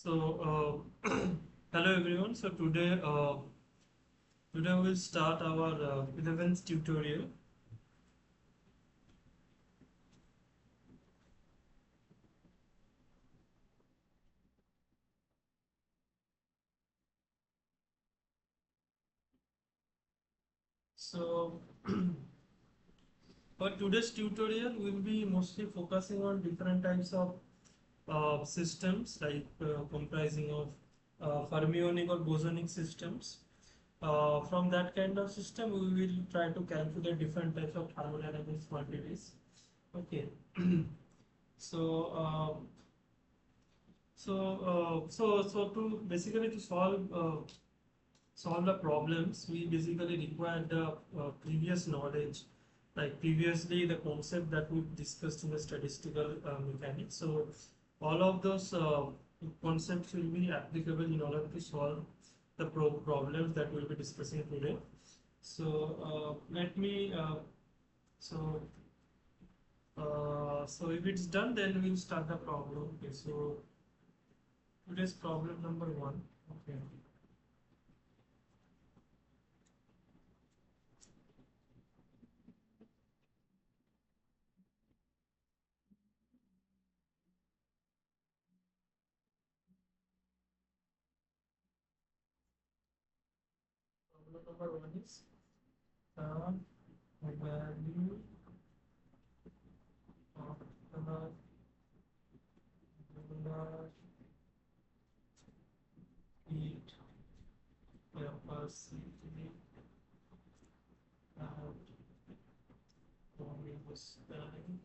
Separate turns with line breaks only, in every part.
So, hello everyone. So today we'll start our 11th tutorial. So, for today's tutorial, we'll be mostly focusing on different types of systems, like comprising of fermionic or bosonic systems. From that kind of system, we will try to calculate different types of thermodynamics quantities. Okay. So, so to basically to solve the problems, we basically require the previous knowledge, like previously the concept that we discussed in the statistical mechanics. So all of those concepts will be applicable in order to solve the problems that we'll be discussing today. So let me so so if it's done, then we'll start the problem. Okay, so today's problem number 1. Okay. Problem number 1 is the value of the molar heat capacity at constant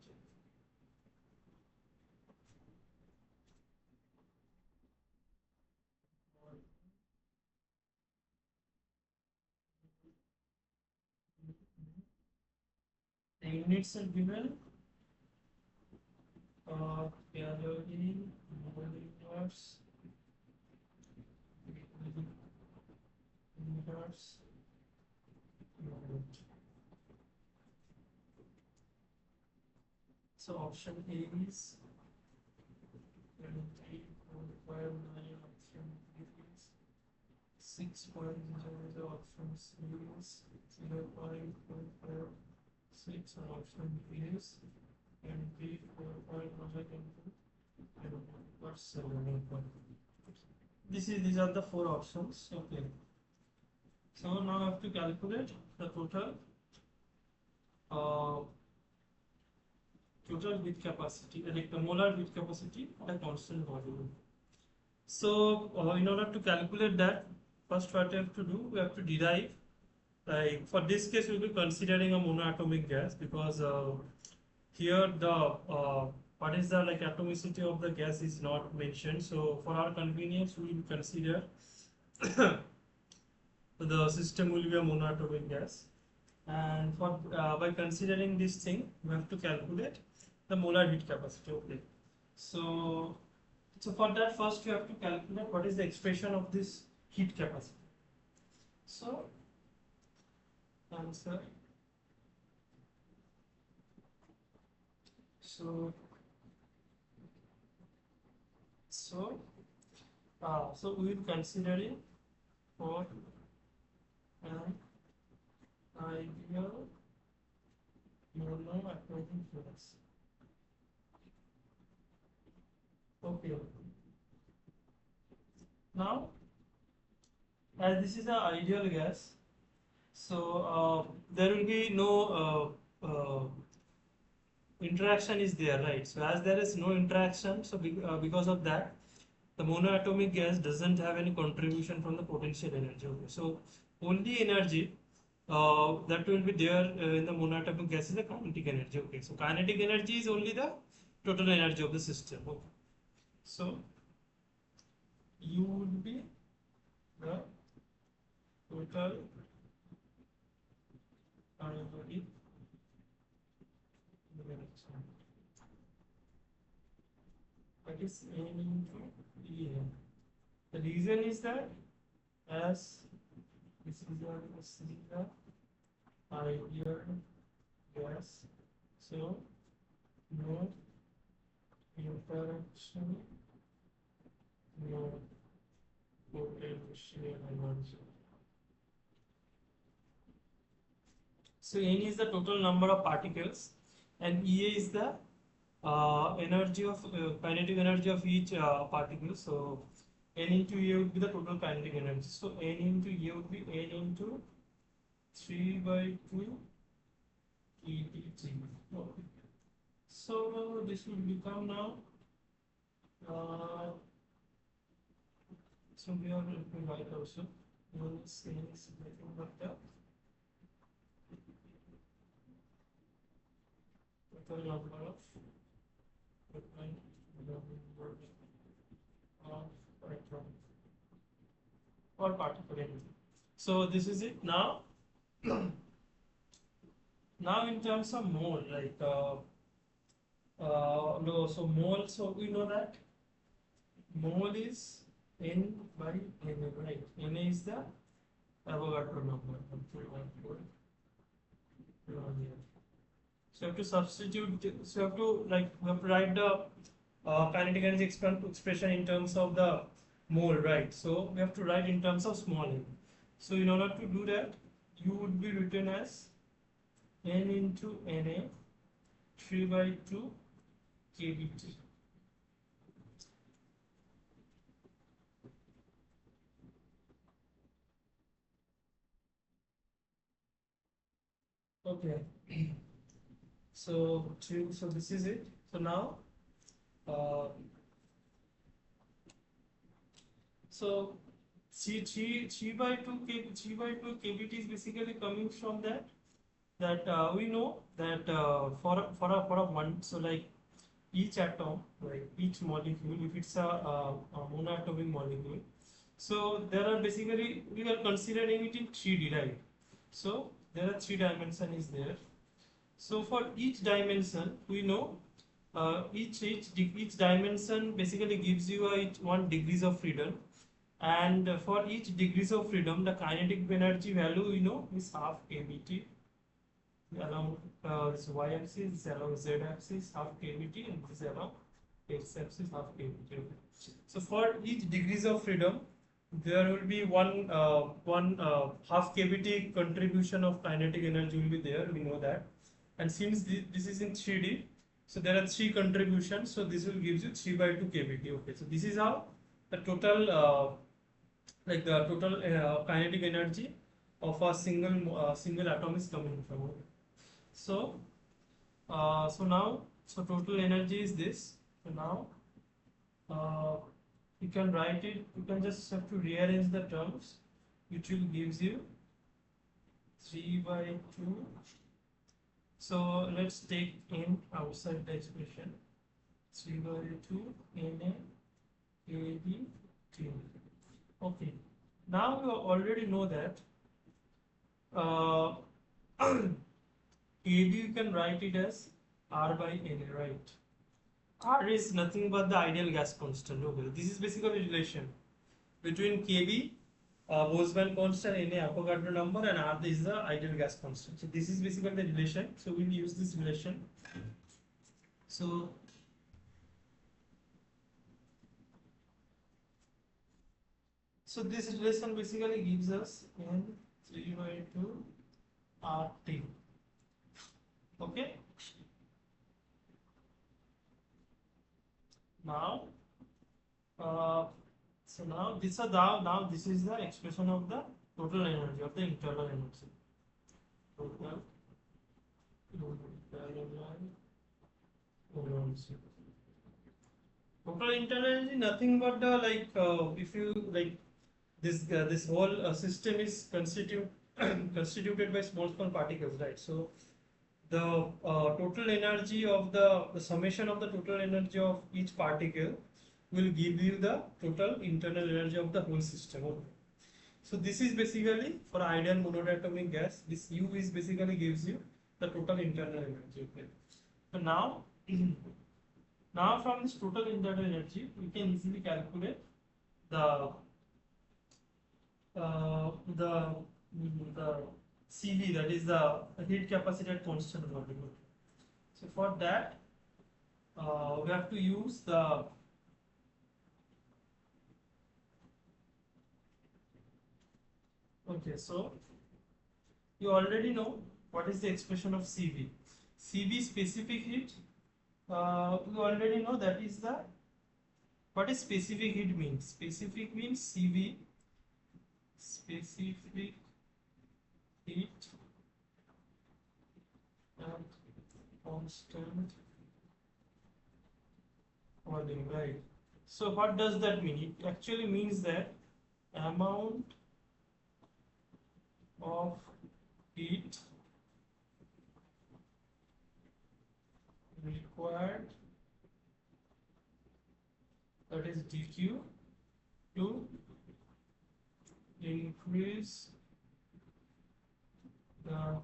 the units are given calorie molars molars unit. So option A is 23.59, option B is 6.00, option C is 0.456, and option D is 24.1 per 7. These are the 4 options. Okay. So now I have to calculate the uh, total heat capacity, molar heat capacity at a constant volume. So in order to calculate that, first what we have to do, we have to derive. Like for this case, we'll be considering a monoatomic gas, because here the what is the atomicity of the gas is not mentioned. So for our convenience, we will consider the system will be a monoatomic gas. And for by considering this thing, we have to calculate the molar heat capacity. Okay. So for that, first you have to calculate what is the expression of this heat capacity. So answer. So so so we will consider it for an ideal monoatomic gas. Okay. Now, as this is an ideal gas, so there will be no interaction is there, right? So as there is no interaction, so because of that, the monoatomic gas doesn't have any contribution from the potential energy. Okay? So only energy that will be there in the monoatomic gas is the kinetic energy. Okay, so kinetic energy is only the total energy of the system. Okay, so U would be the total energy. That is N into En. The reason is that as this is the ideal gas, so no interaction, no potential energy. So N is the total number of particles, and EA is the energy of kinetic energy of each particle. So N into EA would be the total kinetic energy. So N into EA would be N into 3/2 ET3. Okay. So this will become now. So we are going to write also. One is nothing but the total number of or particle energy. So this is it now. Now in terms of mole, like no, so mole. So we know that mole is N by Na, right? Na is the Avogadro number. So you have to substitute. So you have to write the kinetic energy expression in terms of the mole, right? So we have to write in terms of small n. So in order to do that, U would be written as N into Na 3/2 kBT. Okay. So this is it. So now, so 3/2 kBT is basically coming from that we know that for a one, so like each atom, like each molecule, if it's a monoatomic molecule, so there are basically we are considering it in 3D, right? So there are 3 dimension is there. So for each dimension, we know each dimension basically gives you a 1 degrees of freedom, and for each degrees of freedom, the kinetic energy value we know is half kBT along this y-axis, this along z-axis half kBT, and this along x-axis half kBT. So for each degrees of freedom, there will be one half kBT contribution of kinetic energy will be there. We know that, and since this is in 3D, so there are 3 contributions. So this will gives you 3/2 kBT. Okay, so this is how the total the total kinetic energy of a single atom is coming from. Okay. So now total energy is this. So now you can write it. You can just have to rearrange the terms, which will gives you 3/2. So let's take n outside the expression. 3/2 Na kBT. Okay. Now you already know that kB you can write it as R by Na, right? R is nothing but the ideal gas constant. Okay. This is basically relation between kB, Boltzmann constant, Na Avogadro number, and R is the ideal gas constant. So this is basically the relation. So we'll use this relation. So this relation basically gives us N 3/2 RT. Okay. Now, So now this is the expression of the total energy of the internal energy. Total internal energy. Total internal energy nothing but the if you like this whole system is constituted by small particles, right? So the total energy of the summation of the total energy of each particle will give you the total internal energy of the whole system. Okay. So this is basically for ideal monatomic gas. This U is basically gives you the total internal energy. Okay. So now, now from this total internal energy, we can easily calculate the the CV, that is the heat capacity at constant volume. So for that, we have to use the okay. So you already know what is the expression of CV. CV specific heat. You already know that is the what is specific heat means. Specific means CV specific heat at constant volume, right? So what does that mean? It actually means that amount of heat required, that is dQ, to increase the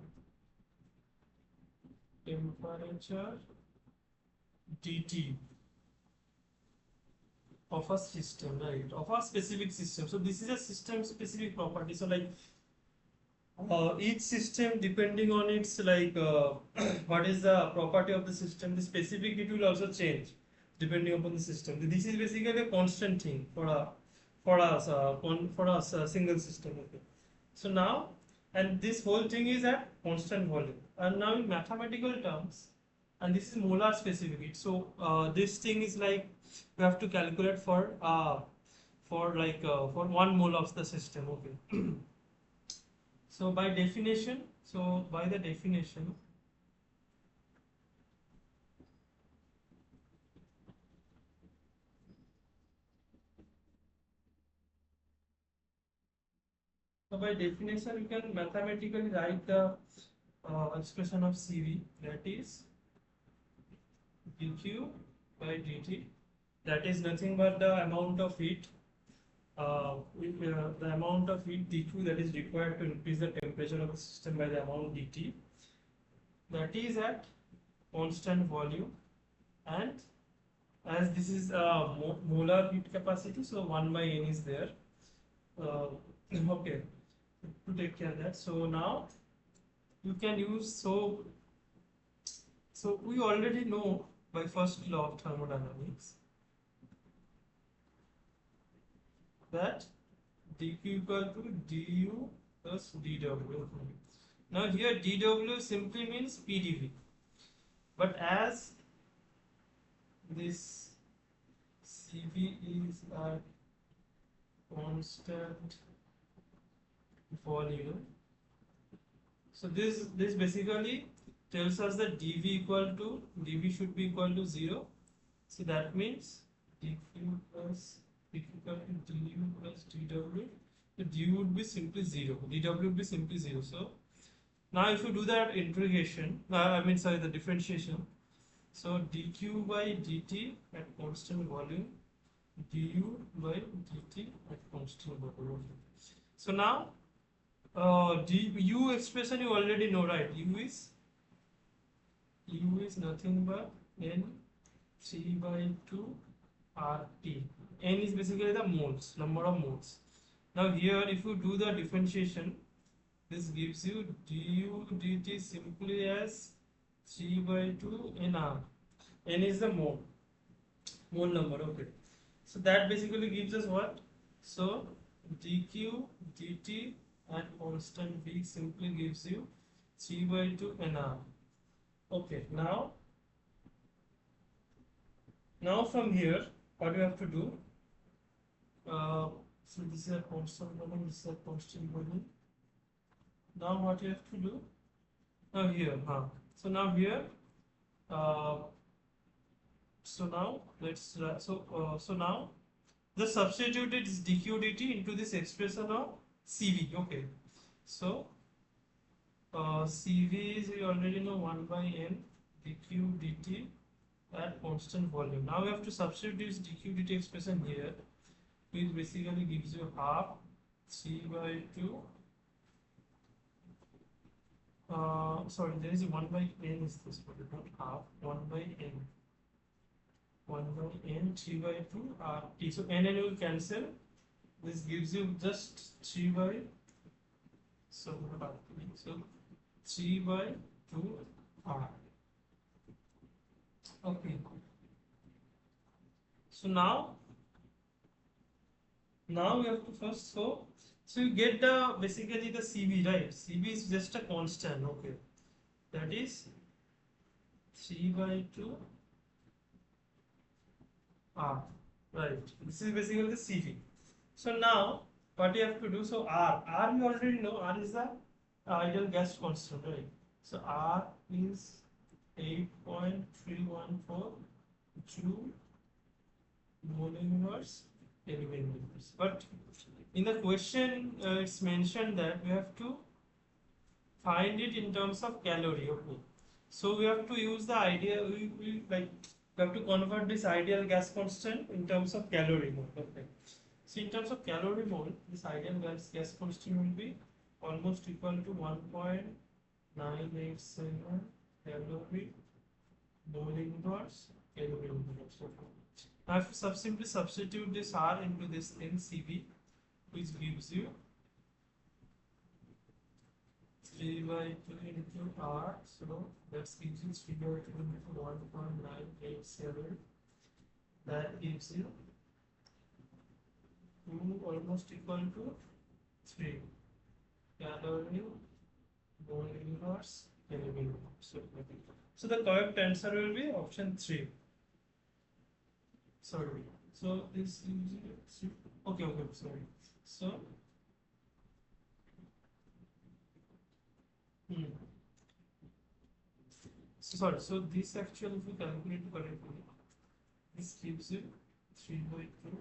temperature dT of a system, right? Of a specific system. So this is a system specific property. So like each system, depending on its what is the property of the system, the specific heat will also change depending upon the system. This is basically a constant thing for a single system. Okay. So now, and this whole thing is at constant volume. And now in mathematical terms, and this is molar specific heat. So this thing is like we have to calculate for 1 mole of the system. Okay. So by the definition, so by definition, you can mathematically write the expression of CV, that is dQ by dt. That is nothing but the amount of heat, the amount of heat dQ that is required to increase the temperature of the system by the amount dt. That is at constant volume, and as this is molar heat capacity, so 1 by n is there. Okay, to take care of that. So now you can use so we already know by first law of thermodynamics that dq equal to du plus dw. Now here dw simply means pdv, but as this cv is at constant volume, so this basically tells us that dv should be equal to 0. So that means dq equal to du plus dw. So du would be simply 0, dw would be simply 0. So now if you do that integration, the differentiation, so dq by dt at constant volume, du by dt at constant volume. So now u expression you already know, right? U is nothing but n 3 by 2 RT. N is basically the moles, number of moles. Now here if you do the differentiation, this gives you du dt simply as 3 by 2 nr. N is the mole number. Okay. So that basically gives us what? So dq dt at constant v simply gives you 3 by 2 nr. Okay, now from here what you have to do, So this is a constant volume, this is a constant volume. Now what you have to do? Now here, so now here, uh, so now let's so now the substituted is dq dt into this expression of Cv. Okay, so Cv is, we already know, 1 by n dq dt at constant volume. Now we have to substitute this dq dt expression here, which basically gives you half 3 by 2. Sorry, there is a 1 by n is this, but not half. 1 by n. 1 by n, 3 by 2 rt. So n and will cancel. This gives you just 3 by, so 3 by 2 r. Okay. So now we have to first, so you get the basically the Cv, right? Cv is just a constant. Okay, that is 3 by 2 r, right? This is basically the Cv. So now what you have to do, so r you already know, r is the ideal gas constant, right? So r is 8.314 joule mole inverse Kelvin inverse. But in the question, it's mentioned that we have to find it in terms of calorie. Okay, so we have to use the idea, we have to convert this ideal gas constant in terms of calorie mole. Okay, so in terms of calorie mole, this ideal gas constant will be almost equal to 1.987 calorie mole inverse Kelvin inverse. Okay. Now if you simply substitute this R into this thing Cv, which gives you 3 by 2 into R, so that gives you 3 by 2 into 1.987, that gives you 2 almost equal to 3 calorie mole inverse Kelvin. So the correct answer will be option 3. Sorry, so this is okay, sorry. So sorry, so this actually, if you calculate correctly, this gives you 3 by 2.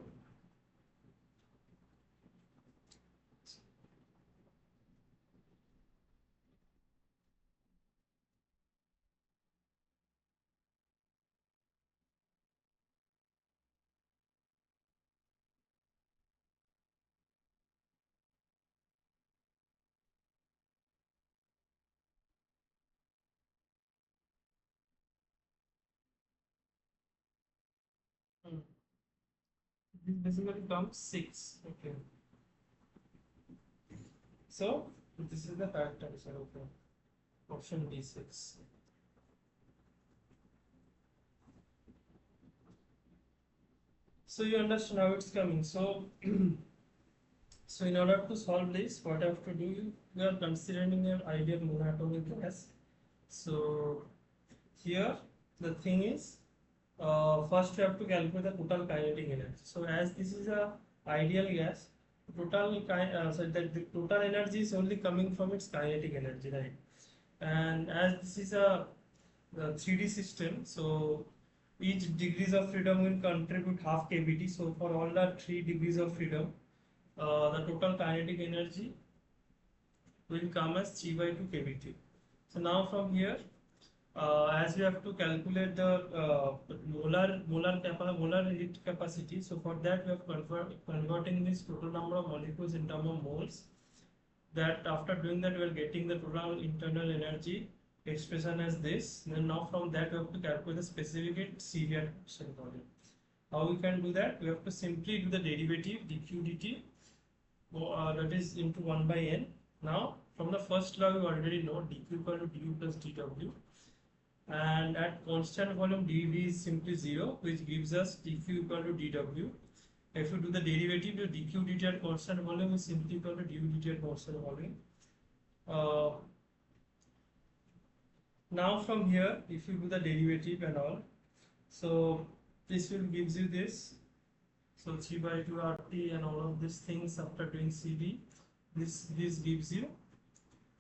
This basically comes 6. Okay, so this is the correct answer. Okay, option D6. So you understand how it's coming. So so in order to solve this, what I have to do, we are considering an ideal monatomic gas. So here the thing is, first you have to calculate the total kinetic energy. So as this is a ideal gas, the total energy is only coming from its kinetic energy, right? And as this is a 3D system, so each degrees of freedom will contribute half kBT. So for all the 3 degrees of freedom, the total kinetic energy will come as 3 by 2 kBT. So now from here, as we have to calculate the molar heat capacity, so for that we have converting this total number of molecules in terms of moles. That after doing that, we are getting the total internal energy expression as this. Then now from that we have to calculate the specific Cv at constant volume. How we can do that? We have to simply do the derivative dq dt, that is into 1 by n. Now from the first law we already know dq equal to du plus dw, and at constant volume dv is simply 0, which gives us dq equal to dw. If you do the derivative, the dq dt at constant volume is simply equal to du dt at constant volume. Now from here, if you do the derivative and all, so this will gives you this. So 3 by 2 RT and all of these things after doing CV, this gives you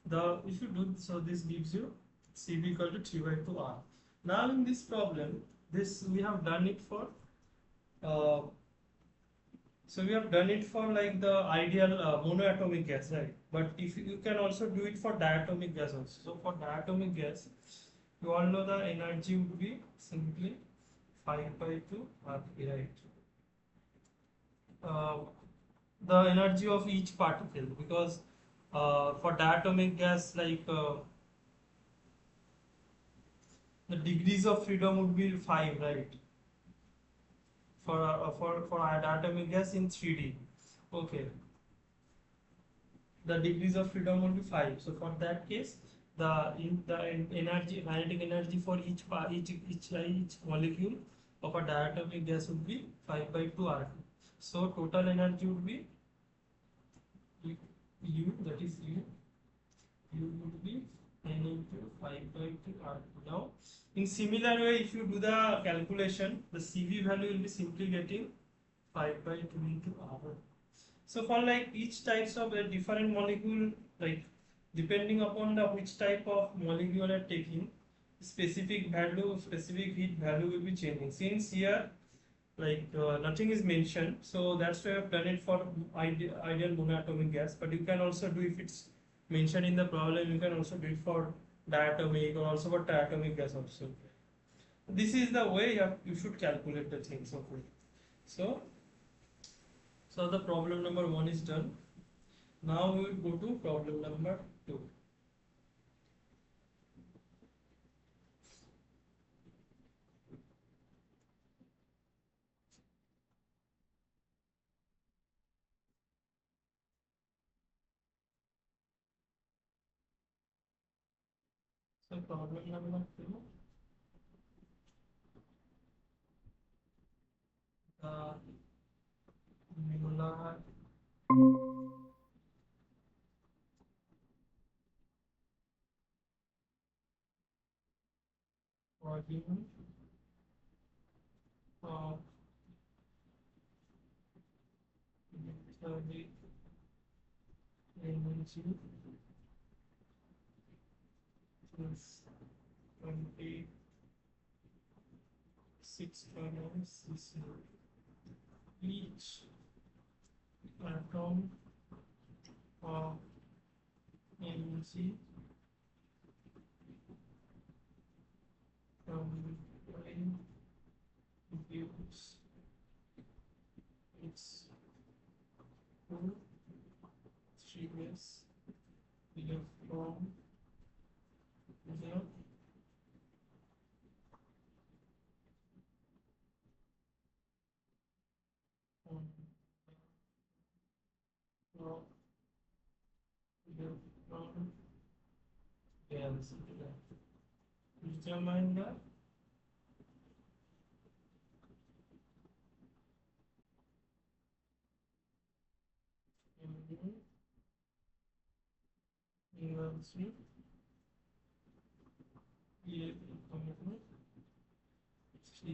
the, if you do so, this gives you CV equal to 3 by 2 R. Now in this problem, this we have done it for uh, so we have done it for like the ideal monoatomic gas, right? But if you can also do it for diatomic gas also. So for diatomic gas, you all know the energy would be simply 5 by 2 RT, right? Uh, the energy of each particle, because for diatomic gas, like the degrees of freedom would be 5, right? For diatomic gas in 3D. Okay, the degrees of freedom would be 5. So for that case, energy, kinetic energy for each molecule of a diatomic gas would be 5 by 2 R. So total energy would be U, that is U would be N into 5 by 2 R. Now, in similar way, if you do the calculation, the CV value will be simply getting 5 by 2 into R. So for like each types of a different molecule, like depending upon the which type of molecule you are taking, specific value, specific heat value will be changing. Since here like nothing is mentioned, so that's why I've done it for ideal monoatomic gas. But you can also do, if it's mentioned in the problem, you can also do it for diatomic or also for triatomic gas also. This is the way you should calculate the things. Okay. So the problem number 1 is done. Now we will go to problem number 2. So problem number 2, the molar volume of metallic energy is 26 times each atom of energy from gives its full 3s electron the of electron density. Determine the energy electron 3 by 3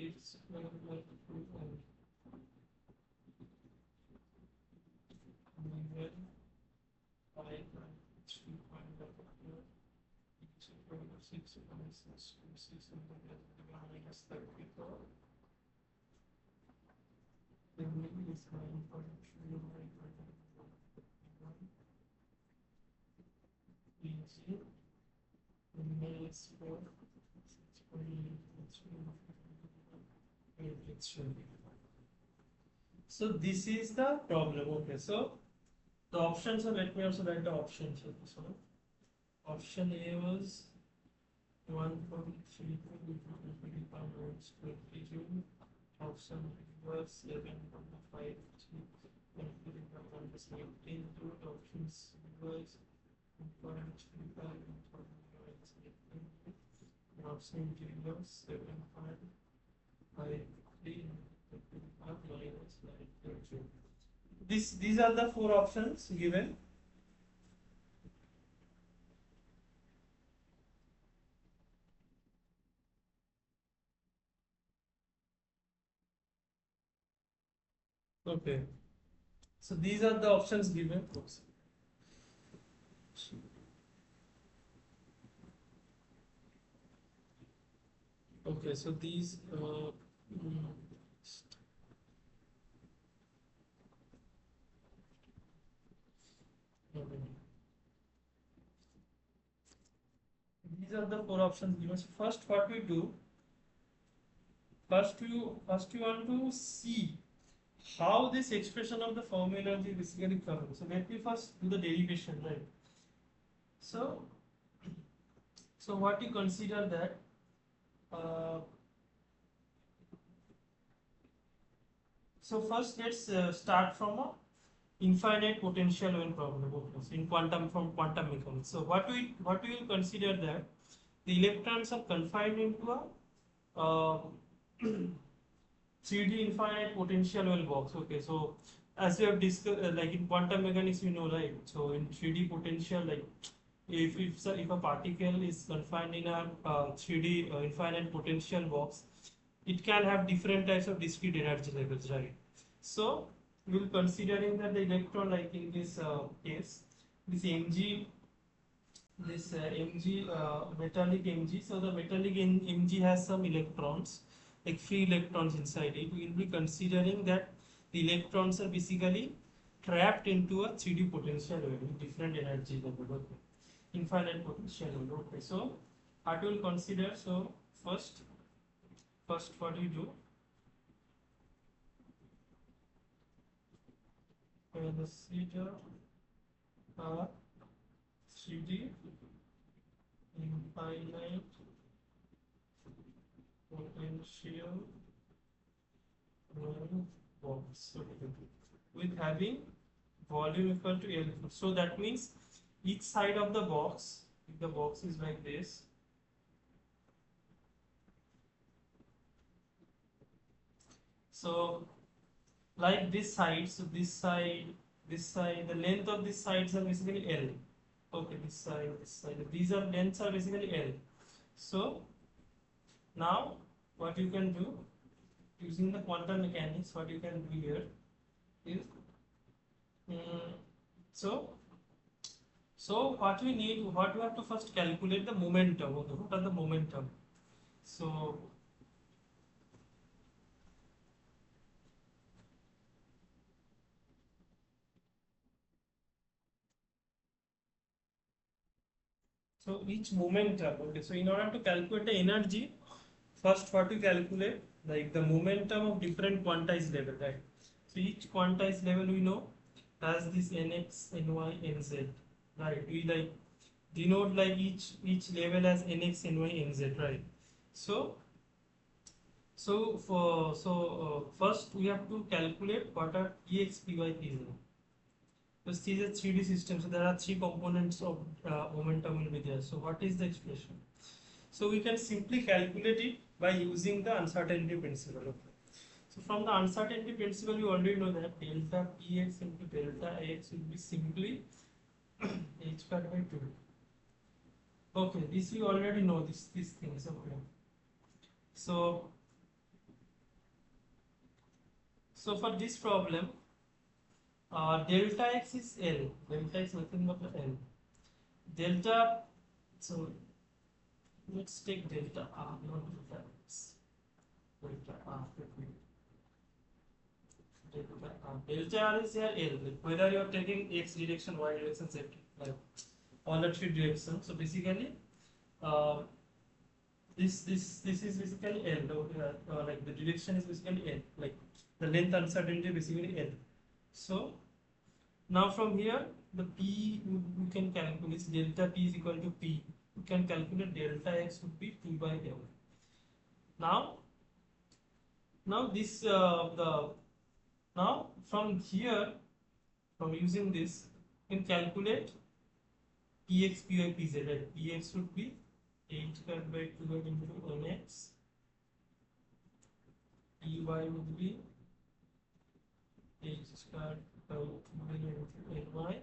is so this is the problem. Okay, so the options, so let me also write the options. So option A was 1.32 volts per kJ. Option B was 7.53 volts per kJ. Option C was 1.35 volts per kJ. Option D was 7.53 minus 9. These are the 4 options given. Okay. So these are the options given. Okay, so these okay. These are the four options given. So first, what we do, first you want to see how this expression of the Fermi energy is basically coming. So let me first do the derivation, right? So, so what you consider that uh, so first let's start from a infinite potential when problem in quantum from quantum mechanics. So what we will consider that the electrons are confined into a uh, 3D infinite potential well box. Okay, so as we have discussed, like in quantum mechanics, you know, right? So in 3D potential, like if a particle is confined in a 3D infinite potential box, it can have different types of discrete energy levels, right? So we will considering that the electron, like in this case, this Mg, this Mg metallic Mg. So the metallic Mg has some electrons, like free electrons inside it. We will be considering that the electrons are basically trapped into a 3D potential with different energy level. Okay. Infinite potential level. Okay. So what we will consider? So first what you do? Consider a 3D infinite potential box with having volume equal to L. So that means each side of the box, if the box is like this, so like this side, so this side, the length of these sides are basically L. Okay, this side, these are lengths are basically L. So now what you can do using the quantum mechanics, what you can do here is so what we need, what we have to first calculate the momentum. Okay, what are the momentum? So each momentum. Okay, so in order to calculate the energy, first what we calculate, like the momentum of different quantized level, right? So each quantized level we know has this nx, ny, nz, right? We like denote like each level as nx, ny, nz, right? So first we have to calculate what are ex, py, pz. So this is a 3D system, so there are three components of momentum will be there. So what is the expression? So we can simply calculate it by using the uncertainty principle. Okay. So from the uncertainty principle, you already know that delta px into delta x will be simply h squared by 2. Okay, this we already know these things. Okay. So for this problem, delta x is L. Delta x nothing but L. Delta, so let's take delta R, not delta x. Delta R. Delta R is here L. Whether you are taking x direction, y direction, z, like all the three directions. So basically, uh, this is basically L. Like the direction is basically L. Like the length uncertainty basically L. So now from here, the P you can calculate delta P is equal to P. You can calculate delta X would be 2 by L. Now this now from here, from using this, you can calculate Px, Py, Pz. Right? Px would be h squared by 2 into nx. Py would be h squared by 2 into ny.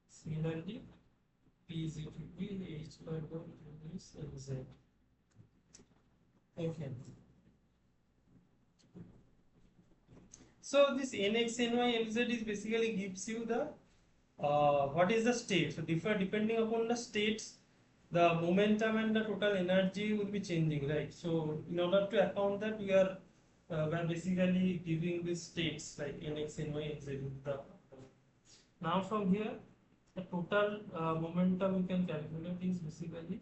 Similarly, Pz would be h squared by 2 is nz. Okay. So this nx, ny, nz is basically gives you the what is the state. So depending upon the states, the momentum and the total energy will be changing, right? So in order to account that, we are basically giving the states like nx, ny, nz. Now from here, the total momentum you can calculate is basically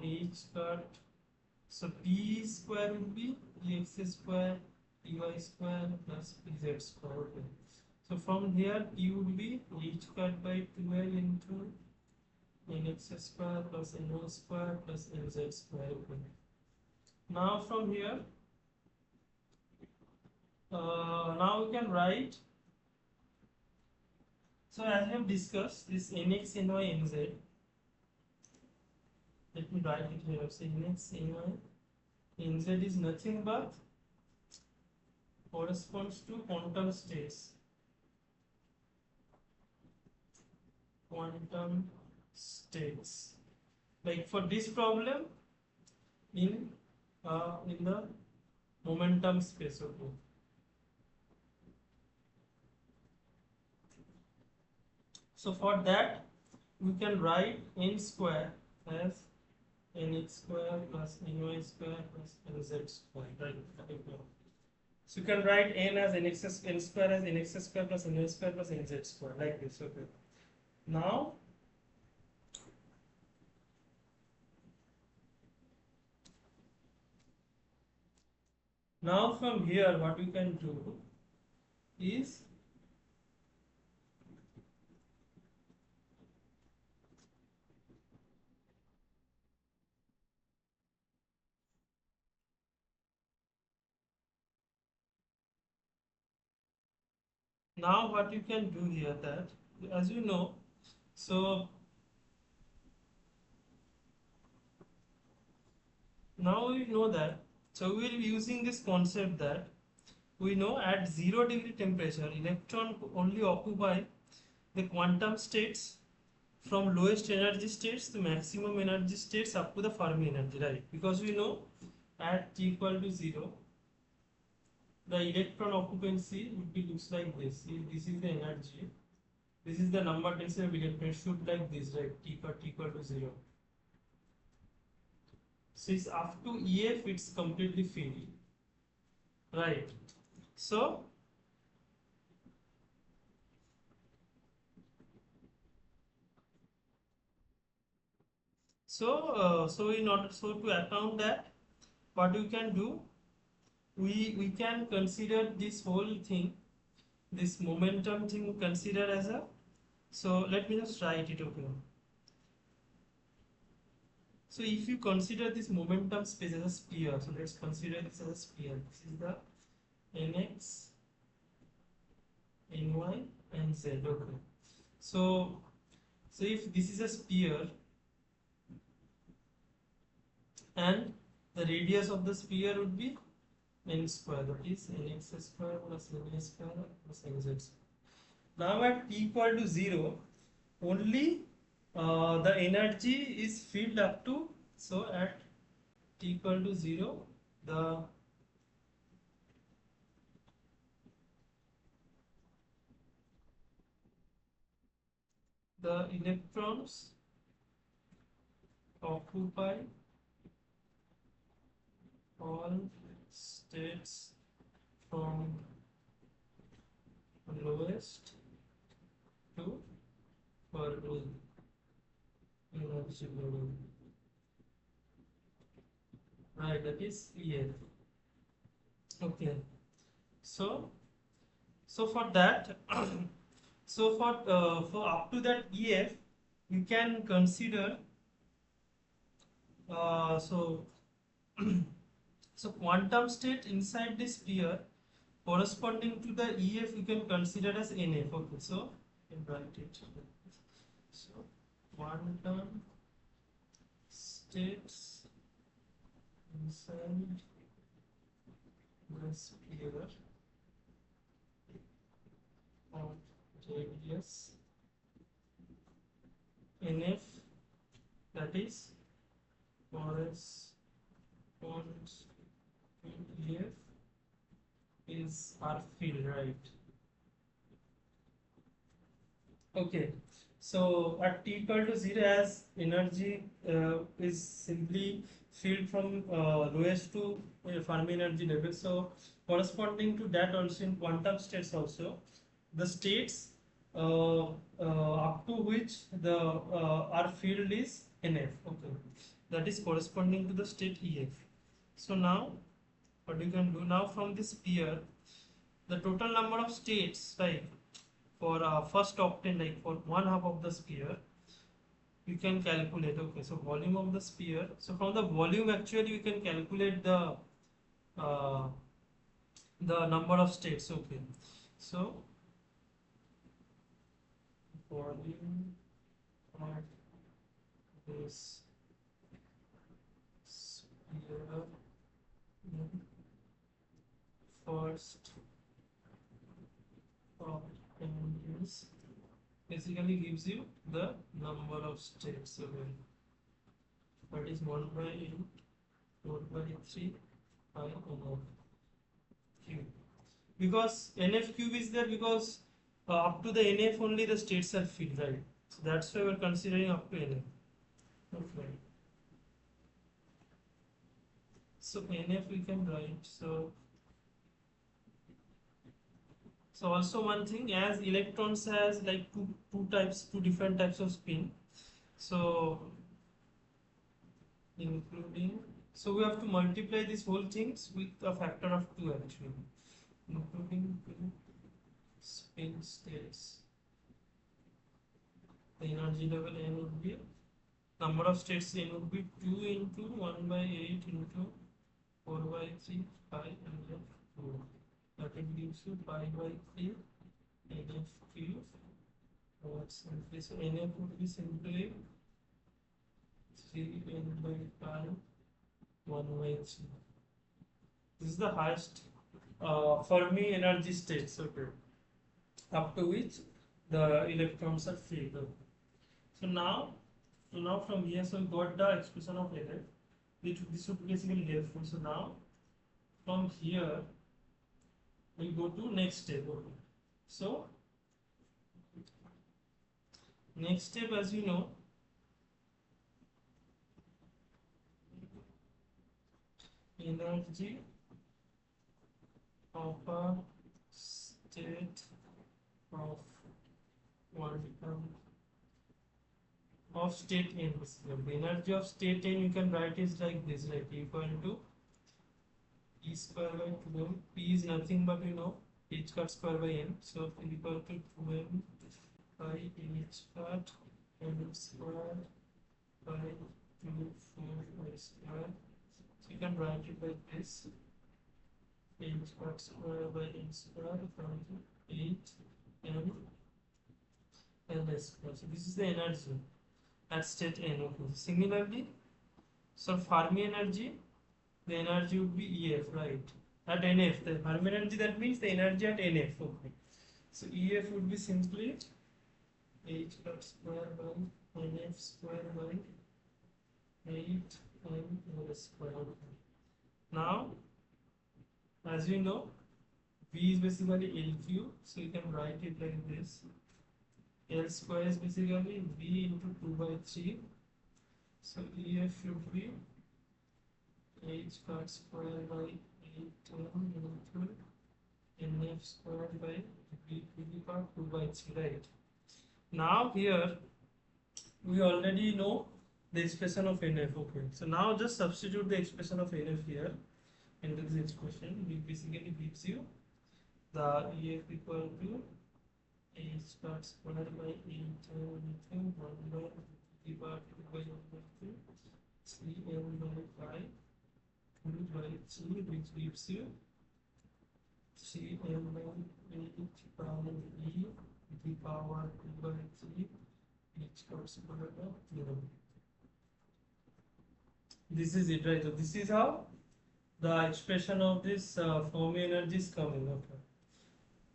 h cut. So p square will be ex square dy square plus pz square. Okay. So from here p would be h cut by 12 into nx square plus ny square plus nz square. Okay. Now from here, now we can write. So as we have discussed this nx, ny, nz. Let me write it here. So nx, ny, nz is nothing but corresponds to quantum states. Quantum states. Like for this problem, in the momentum space. Okay. So for that, we can write n square as nx square plus ny square plus nz square. Right. So you can write n as n square as nx square plus ny square plus nz square, like this. Okay. Now from here, what we can do is now what you can do here, that as you know, so now we know that, so we will be using this concept that we know at 0 degree temperature, electron only occupy the quantum states from lowest energy states to maximum energy states up to the Fermi energy, right? Because we know at t equal to 0, the electron occupancy would be looks like this. This is the energy. This is the number density of electron. It should like this, right? T equal to 0. So it's up to EF, it's completely filled, right? So so in order to account that, what you can do, we can consider this whole thing, this momentum thing, consider as a, so let me just write it. Okay. So if you consider this momentum space as a sphere, so let's consider this as a sphere. This is the nx, ny, and z. Okay. So if this is a sphere and the radius of the sphere would be n square, that is nx square plus ny square plus nz square. Now at t equal to 0, only the energy is filled up to, so at t equal to 0, the electrons occupy all states from lowest to Fermi energy level. Right, that is EF. Okay. So for that, so for up to that EF, you can consider so so quantum state inside the sphere corresponding to the EF you can consider as NF. Okay, so you can write it. So quantum states inside the sphere of radius NF, that is corresponds to EF is our field, right? Okay, so at t equal to 0, as energy is simply field from lowest to Fermi energy level, so corresponding to that also in quantum states also, the states up to which the our field is NF, okay, that is corresponding to the state EF. So now what you can do now, from this sphere, the total number of states, right, for first octane, like for one half of the sphere, you can calculate. Okay, so volume of the sphere, so from the volume actually you can calculate uh, the number of states. Okay, so volume of this sphere in first octane is basically gives you the number of states. Okay, that is 1 by 8, 4 by 3 by NF cube. Because NF cube is there because up to the NF only the states are filled, right? So that's why we're considering up to NF. Okay. So NF we can write. So also one thing, as electrons has like two different types of spin. So including, so we have to multiply these whole things with a factor of 2 actually, including two spin states. The energy level N would be, number of states N would be 2 into 1 by 8 into 4 by 3 pi and then 4. That it gives you pi by 3 NF cube. Simply, so NF would be simply 3 N by pi 1 by 3. This is the highest Fermi energy states, okay, up to which the electrons are free. So now from here, so we got the expression of NF, which this would basically helpful. So now from here we go to next step. Okay. So next step, as you know, energy of a state of quantum of state n. The energy of state n you can write is like this, right? Equal to E square by 2m. P is nothing but h cut square by n. So equal to 2m by h cut n square by 2 4 square. So you can write it like this: h cut square by n square equal to 8 m L square. So this is the energy at state n. Okay. Similarly, so Fermi energy, the energy would be EF, right? At NF, the Fermi energy, that means the energy at NF. Okay. So EF would be simply h cut square by NF square by 8 m L square. Now, as you know, V is basically LQ, so you can write it like this: L square is basically V into 2 by 3. So EF should be h cut square by 8m into NF square by V to the power 2 by 3, right? Now here we already know the expression of NF. Okay, so now just substitute the expression of NF here into this expression, which basically gives you the EF equal to h cut square by 8m into 1 by the power 2 by 3m by 5 2 by 3, which gives you 3m by 8 power e to the power 2 by 3 h cut square by 0. This is it, right? So this is how the expression of this Fermi energy is coming. Okay.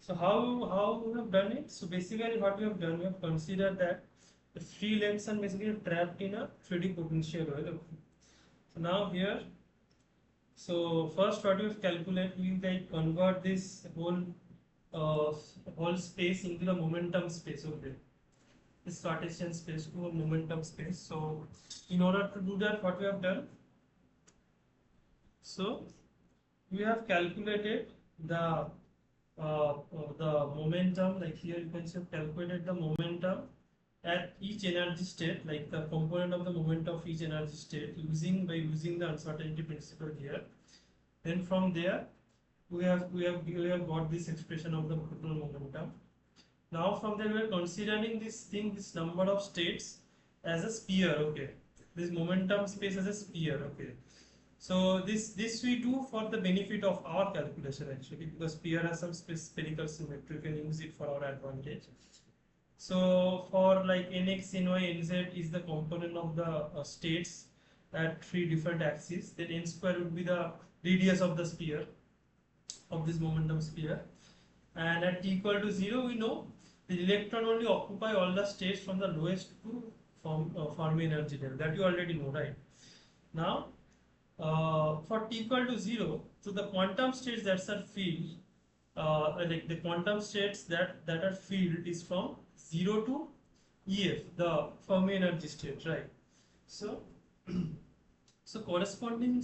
So how we have done it? So basically what we have done, we have considered that the free lengths are basically trapped in a 3D potential oil. Okay. So now here So first what we have calculated, we like convert this uh, whole space into the momentum space. Okay, this Cartesian space to a momentum space. So in order to do that, what we have done, so we have calculated the momentum. Like here you can see calculated the momentum at each energy state, like the component of the moment of each energy state, using the uncertainty principle here. Then from there we have got this expression of the total momentum. Now from there we are considering this number of states as a sphere. Okay, this momentum space as a sphere. Okay, so this we do for the benefit of our calculation actually, because sphere has some spherical symmetry. We can use it for our advantage. So for like nx, ny, nz is the component of the states at three different axes. Then n square would be the radius of the sphere, of this momentum sphere. And at t equal to 0, we know the electron only occupy all the states from the lowest to Fermi energy level. That you already know, right? Now, for t equal to 0, so the quantum states that are filled, like the quantum states that are filled is from 0 to EF, the Fermi energy state, right? So, so corresponding,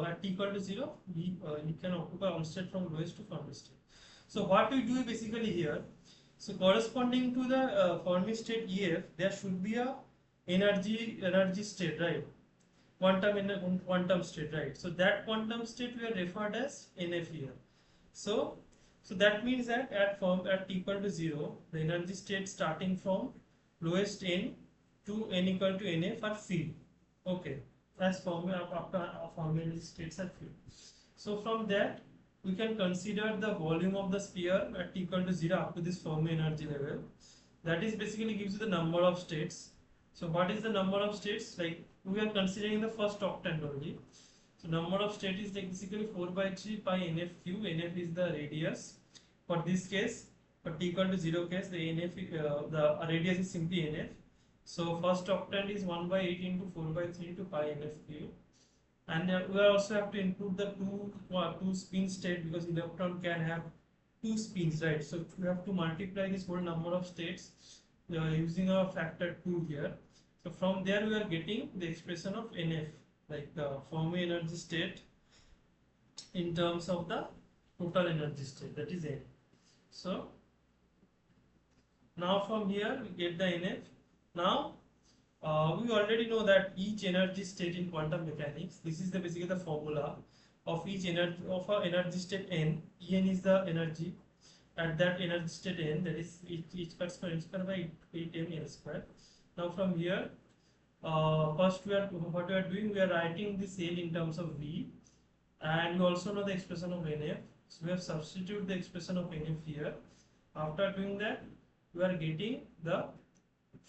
at t equal to 0, you can occupy all state from lowest to Fermi state. So what we do basically here, so corresponding to the Fermi state EF, there should be a energy state, right? Quantum state, right? So that quantum state we are referred as NF here. So that means that at t equal to 0, the energy state starting from lowest n to n equal to NF are filled. Okay, as after Fermi energy states are filled. So from that we can consider the volume of the sphere at t equal to 0 up to this Fermi energy level. That is basically gives you the number of states. So what is the number of states? Like we are considering the first octant only. So number of state is like basically 4 by 3 pi NF cube. NF is the radius. For this case, for t equal to 0 case, the NF the radius is simply NF. So first octant is 1 by 8 into 4 by 3 to pi NF cube. And we also have to include the two spin state, because electron can have two spins, right? So we have to multiply this whole number of states using a factor 2 here. So from there we are getting the expression of NF, like the Fermi energy state in terms of the total energy state, that is N. So now from here we get the NF. Now we already know that each energy state in quantum mechanics, this is basically the formula of each energy of a energy state n. En is the energy at that energy state n, that is each part square n square by 8m n square. Now from here, first what we are doing, we are writing this L in terms of V, and we also know the expression of NF. So we have substituted the expression of NF here. After doing that, we are getting the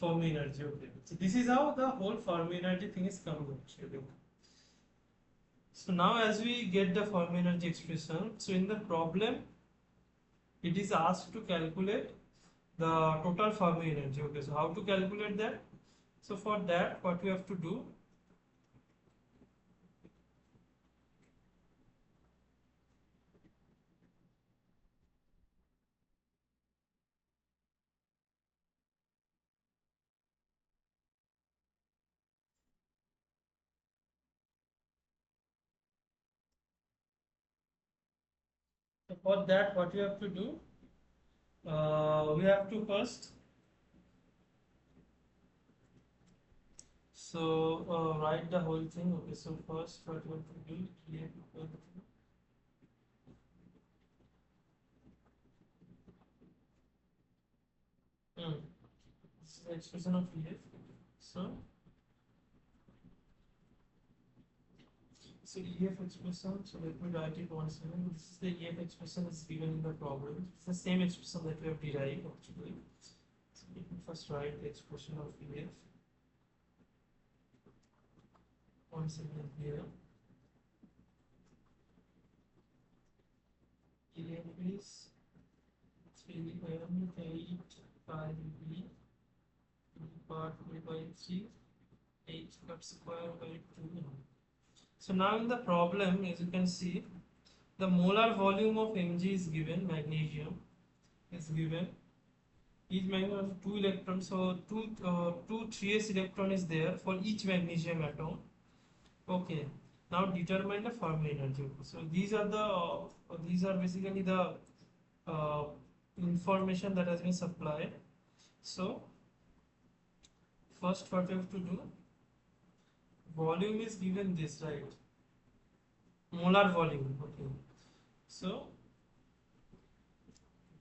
Fermi energy. Okay, so this is how the whole Fermi energy thing is coming actually. So now as we get the Fermi energy expression, so in the problem it is asked to calculate the total Fermi energy. Okay, so how to calculate that? So for that, what we have to do, what we have to do, we have to first, so write the whole thing. Okay, so first what we have to do, create this is the expression of EF. So EF expression, so let me write it once again. This is the EF expression is given in the problem. It's the same expression that we have derived actually. So let me first write the expression of EF once again here. EF is 3m8 pi b part 3 by 3 h cut square by 2. So now in the problem, as you can see, the molar volume of Mg is given, magnesium is given. Each magnesium has 2 electrons, so two 3s electron is there for each magnesium atom. Okay. Now determine the Fermi energy. So these are basically the uh, information that has been supplied. So first what we have to do, volume is given this, right? Molar volume. Okay. So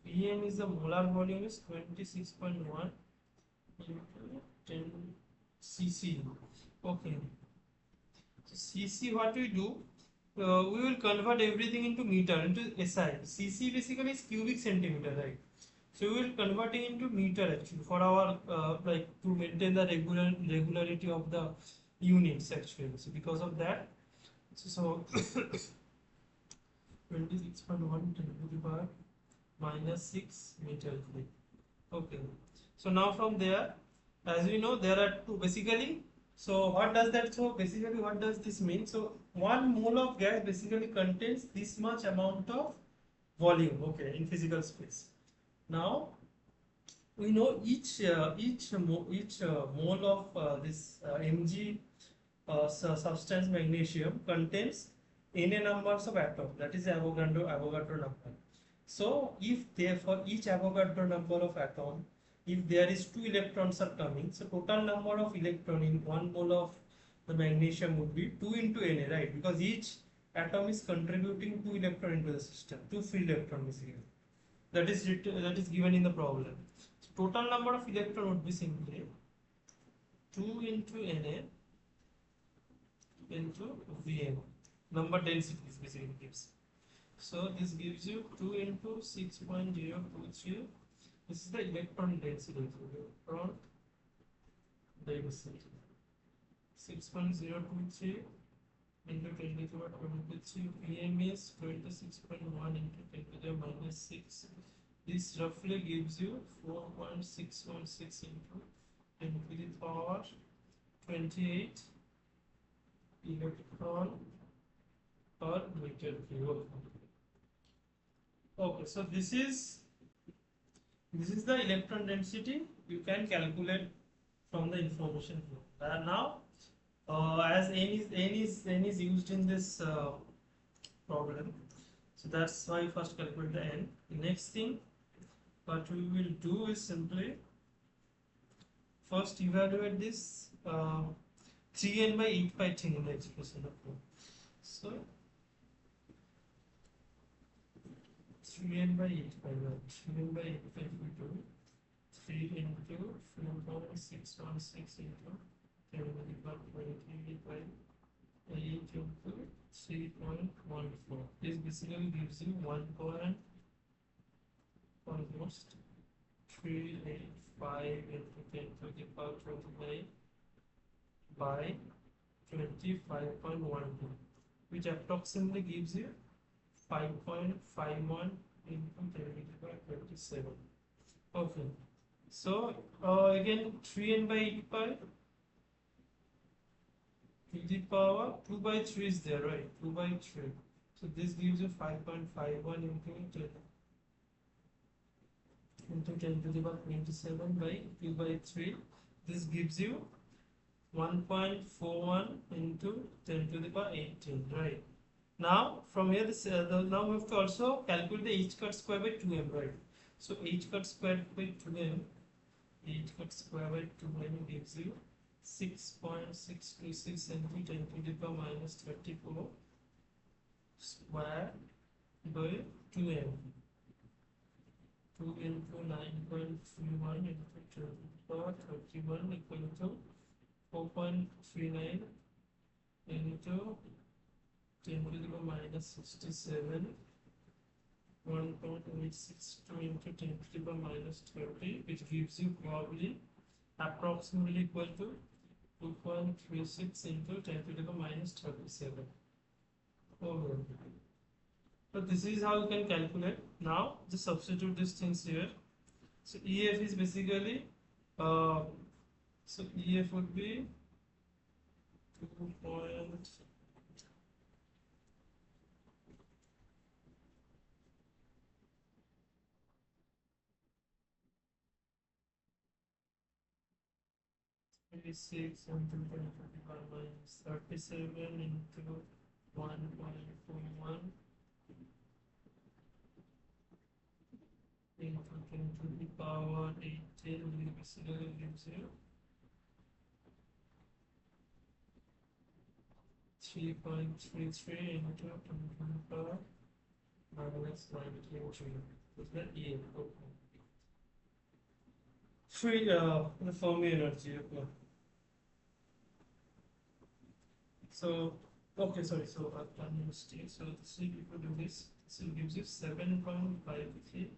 Vm is the molar volume is 26.1 into 10 cc. Okay. So cc, what we do, we will convert everything into meter, into SI. cc basically is cubic centimeter, right? So we will convert it into meter actually for our like to maintain the regularity of the units actually. So because of that, so 26.1 10 to the power minus 6 meter cube. Okay. So now from there, as we know, there are two basically. So what does that? So basically, what does this mean? So 1 mole of gas basically contains this much amount of volume. Okay, in physical space. Now we know each mole of this Mg substance magnesium contains n numbers of atoms. That is Avogadro number. So if there for each Avogadro number of atom, if there is 2 electrons are coming, so total number of electron in 1 mole of the magnesium would be 2 into Na, right? Because each atom is contributing 2 electron into the system, 2 free electron basically. That is given in the problem. So total number of electron would be simply 2 into Na into Vm. Number densities basically gives. So this gives you 2 into 6.023. This is the electron density. Electron density 6.023 into 10 to the power 23. Vm is 26.1 into 10 to the minus 6. This roughly gives you 4.616 into 10 to the power 28 electron per meter cube. Okay, so this is the electron density. You can calculate from the information flow. Now, as n is used in this problem, so that's why first calculate the n. The next thing what we will do is simply first evaluate this 3n by 8 pi thing in the expression of flow. So 3n by 8 pi, 3n by 8 pi we do 3 into 4.616 into 10 to the power 23 by 8 into 3.14. This basically gives you 1 point almost 385 into 10 to the power 29 by 25.12, which approximately gives you 5.51 into 10 to the power 27. Okay. So again 3n by 8 pi to the power 2 by 3 is there, right? 2 by 3. So this gives you 5.51 into 10 to the power 27 by 2 by 3. This gives you 1.41 into 10 to the power 18, right? Now from here this now we have to also calculate the h cut square by 2m, right? So h cut square by 2m, h cut square by 2m gives you 6.626 into 10 to the power minus 34 square by 2m. 2 into 9.31 into 10 to the power 31 equal to 4.39 into 10 to the power minus 67, 1.862 into 10 to the power minus 30, which gives you probably approximately equal to 2.36 into 10 to the power minus 37. Okay. So this is how you can calculate. Now just substitute these things here. So EF is basically so EF would be 2.36 36 into 10 minus 37 into 1.41 into 10 to the power 18, will basically gives you 3.33 into 10 to the power minus 93. Is that E? Okay. Free the Fermi energy. Okay. So okay, sorry. So I've done a mistake. So this will equal to this. This will gives you 7.53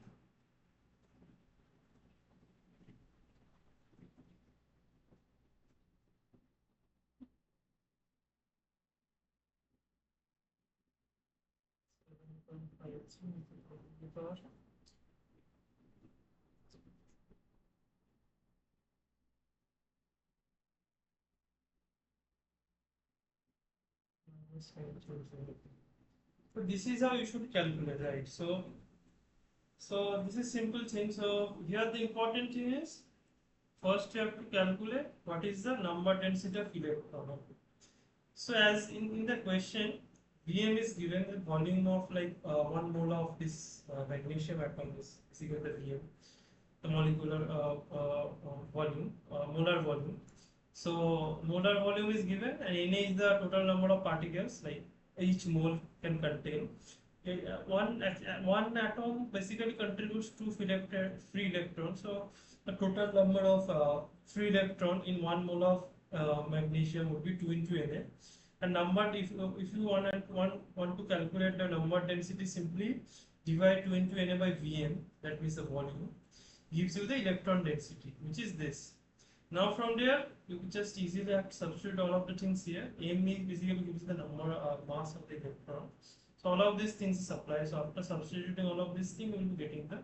so this is how you should calculate, right? So this is simple thing. So here the important thing is first you have to calculate what is the number density of electron. So as in the question, Vm is given the volume of like 1 mole of this magnesium atom is equal to Vm, the molecular volume, molar volume. So molar volume is given, and Na is the total number of particles like each mole can contain. One atom basically contributes two free electrons. So the total number of free electron in 1 mole of magnesium would be 2 into Na. And number, if you want to calculate the number density, simply divide 2 into Na by Vm, that means the volume, gives you the electron density, which is this. Now from there, you just easily have to substitute all of the things here. M is basically gives the number mass of the electron. So all of these things is applied. So after substituting all of these things, we will be getting the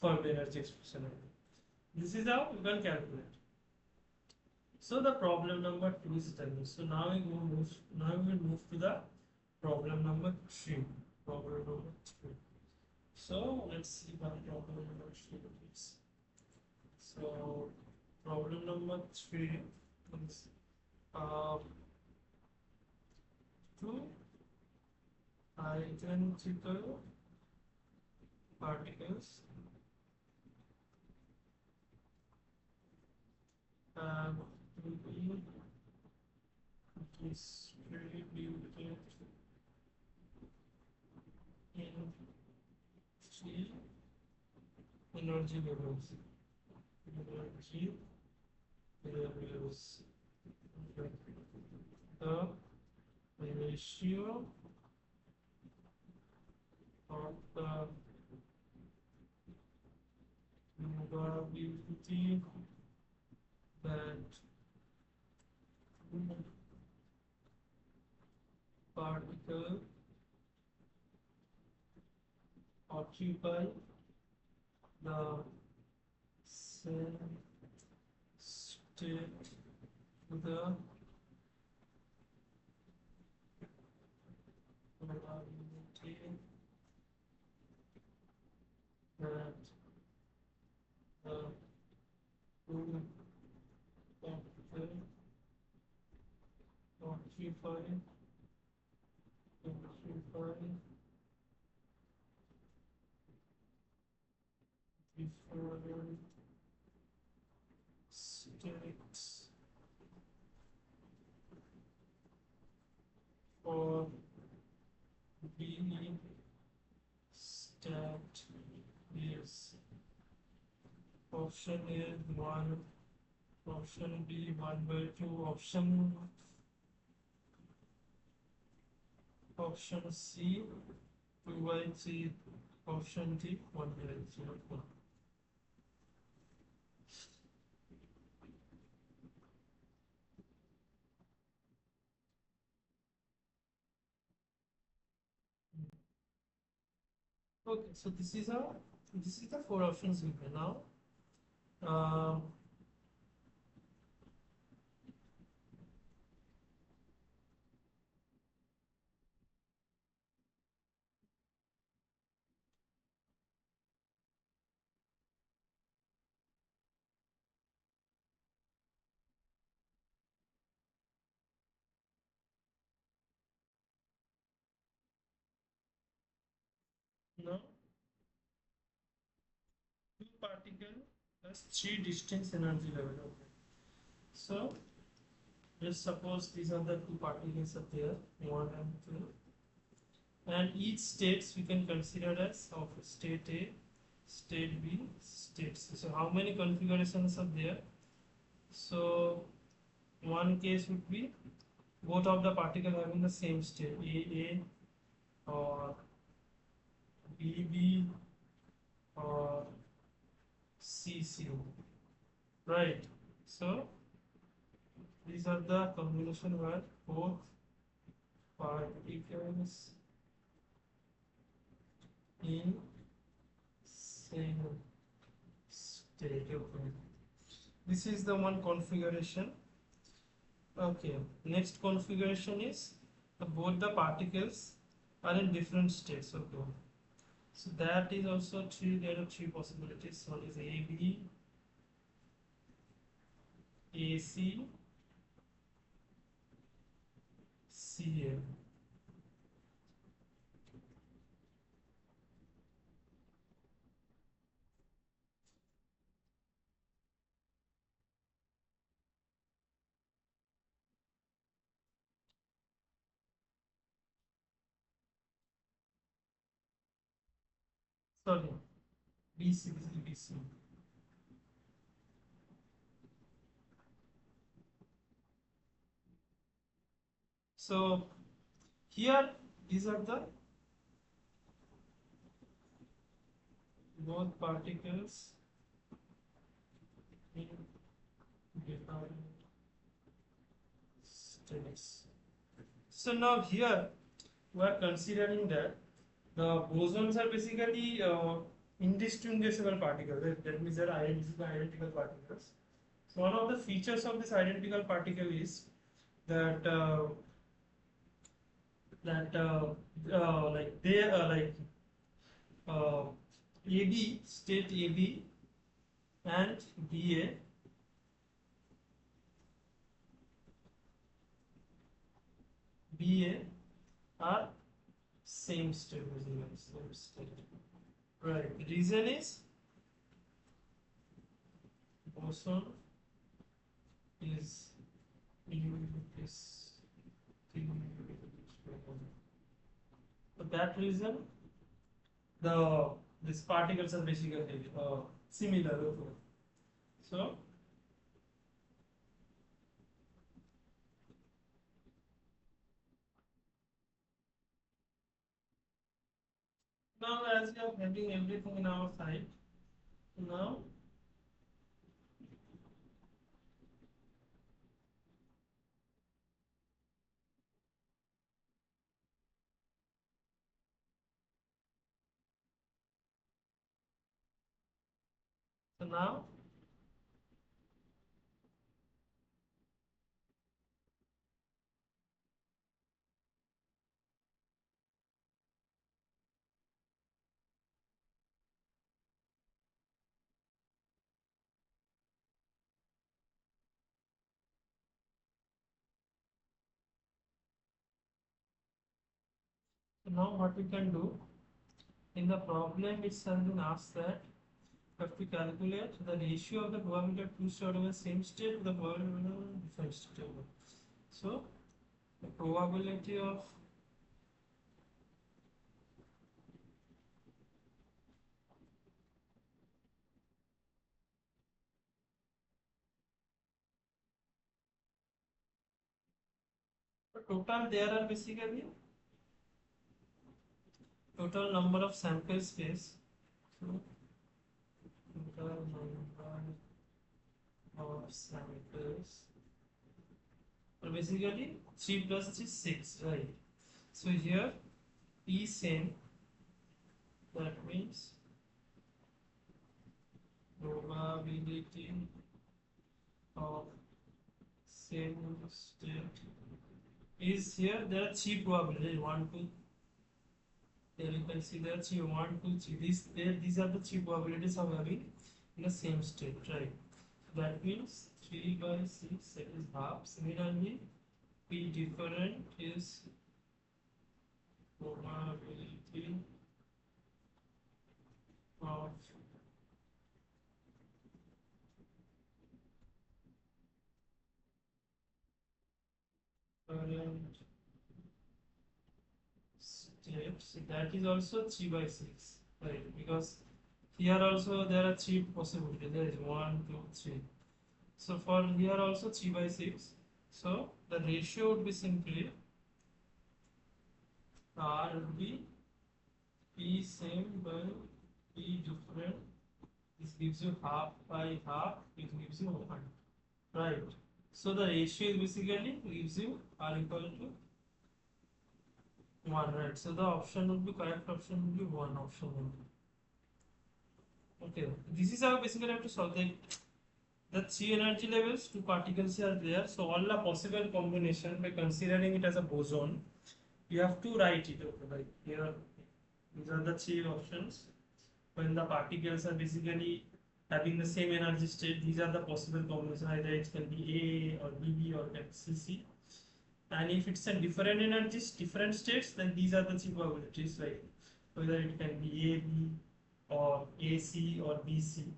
Fermi energy expression. This is how you can calculate. So the problem number 2 is done. So now we will move to the problem number 3. Problem number 3. So let's see what problem number 3 is. So problem number 3 is two identical particles have to be distributed in three energy levels. Energy levels. The ratio of the probability that particle occupy the same state to the probability that the two particle occupy different states for B stat is option A 1, option B 1/2, option C 2/3, option D 1/0. Okay, so this is the 4 options given now. Now two particle has three distinct energy level. Okay. So let's suppose these are the two particles are there, one and two, and each states we can consider as of state A, state B, state C. So how many configurations are there? So one case would be both of the particle having the same state, AA or BB or CC, right? So these are the combination where both particles in same state. Okay. This is the one configuration. Okay. Next configuration is both the particles are in different states. Okay. So that is also three. There are three possibilities. One is AB, AC, CA. Sorry, BC. This is BC. So here these are the both particles in different states. So now here we are considering that the bosons are basically indistinguishable particles. That means they're identical particles. So one of the features of this identical particle is that like they like AB, state AB and BA are same state, basically same state. Right. The reason is boson is this thing. For that reason, these particles are basically similar. Okay. So now, as we are having everything in our side, now so now what we can do in the problem itself been asked that we have to calculate the ratio of the probability of two states in the same state to the probability of different state. So the probability of the total there are basically total number of sample space. So total number of samples. So basically 3 plus 3 is 6, right? So here P same, that means probability of same state is here. There are 3 probabilities 1, 2. There you can see there are 3, 1, 2, 3. These are the 3 probabilities of having in the same state, right? So that means 3 by 6, that is half. Similarly, P different is probability different steps. That is also 3 by 6, right? Because here also there are 3 possibilities. There is 1, 2, 3. So for here also 3 by 6. So the ratio would be simply R would be P same by P different. This gives you half by half. It gives you 1. Right. So the ratio is basically gives you R equal to 1, right? So the option would be correct option would be 1 option only. Okay. This is how basically I have to solve the 3 energy levels, 2 particles are there. So all the possible combination by considering it as a boson, you have to write it. Okay, like here, these are the 3 options. When the particles are basically having the same energy state, these are the possible combination. Either it can be A or BB or CC. And if it's a different energies, different states, then these are the 3 probabilities, like whether it can be AB or AC or BC.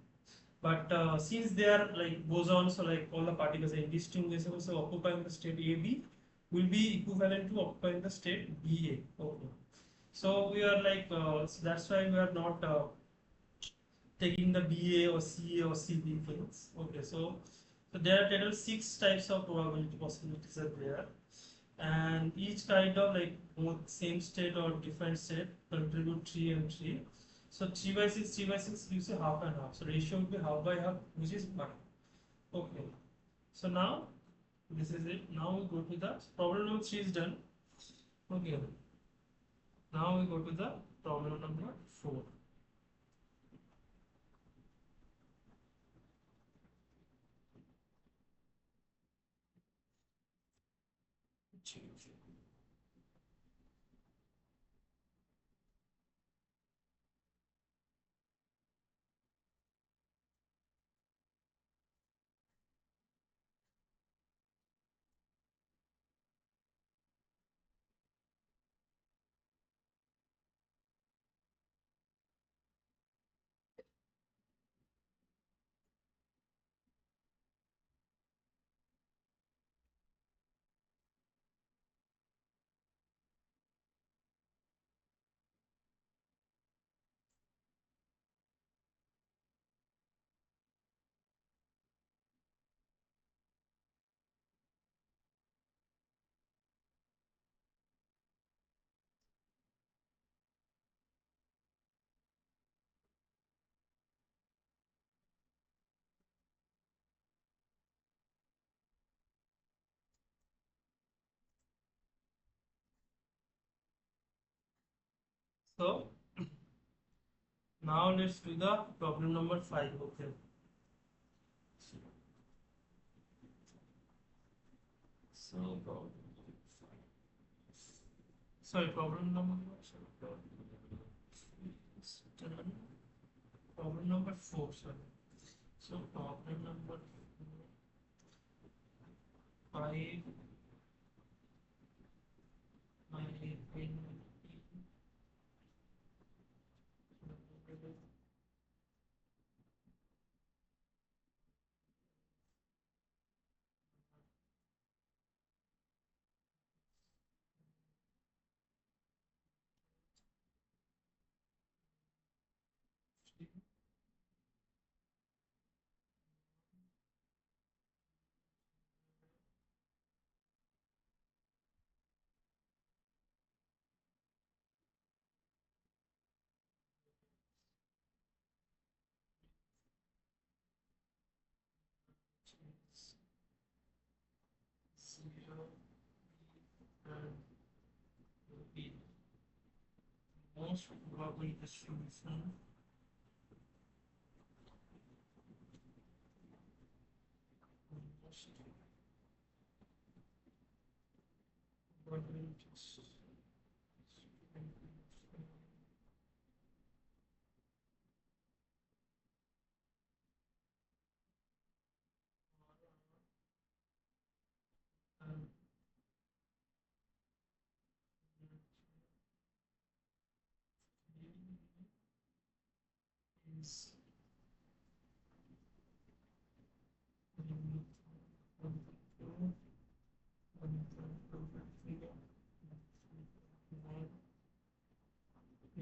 But since they are like bosons, so like all the particles are indistinguishable, so occupying the state AB will be equivalent to occupying the state BA. Okay. So we are like, so that's why we are not taking the BA or CA or CB things. Okay, so there are total 6 types of probability possibilities are there, and each kind of like both same state or different state contribute 3 and 3. So 3 by 6, 3 by 6 gives you half and half. So ratio will be half by half, which is 1. Okay. So now this is it. Now we go to the problem number 3 is done. Okay. Now we go to the problem number 4. So now let's do the problem number 5. Okay. So sorry, problem number sorry, problem number 4. Sorry. So problem number 5. My zero and B. Most probable distribution most probable distribution and is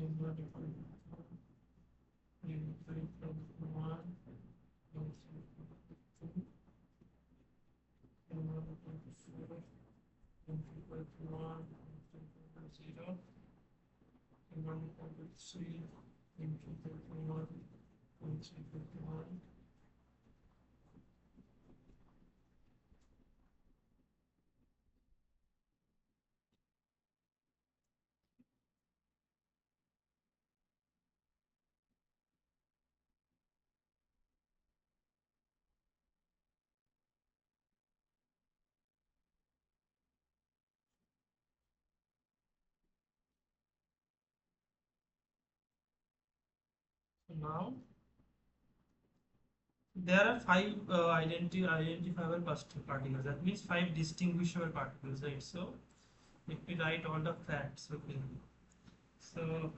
N1 equal to N3 plus 1, N3 equal to 2, N1 equal to 4, N3 equal to 1, N3 equal to 0, N1 equal to 3, N2 equal to 1, N3 equal to 1. So now there are five identifiable particles. That means five distinguishable particles, right? So if we write all the facts, okay. So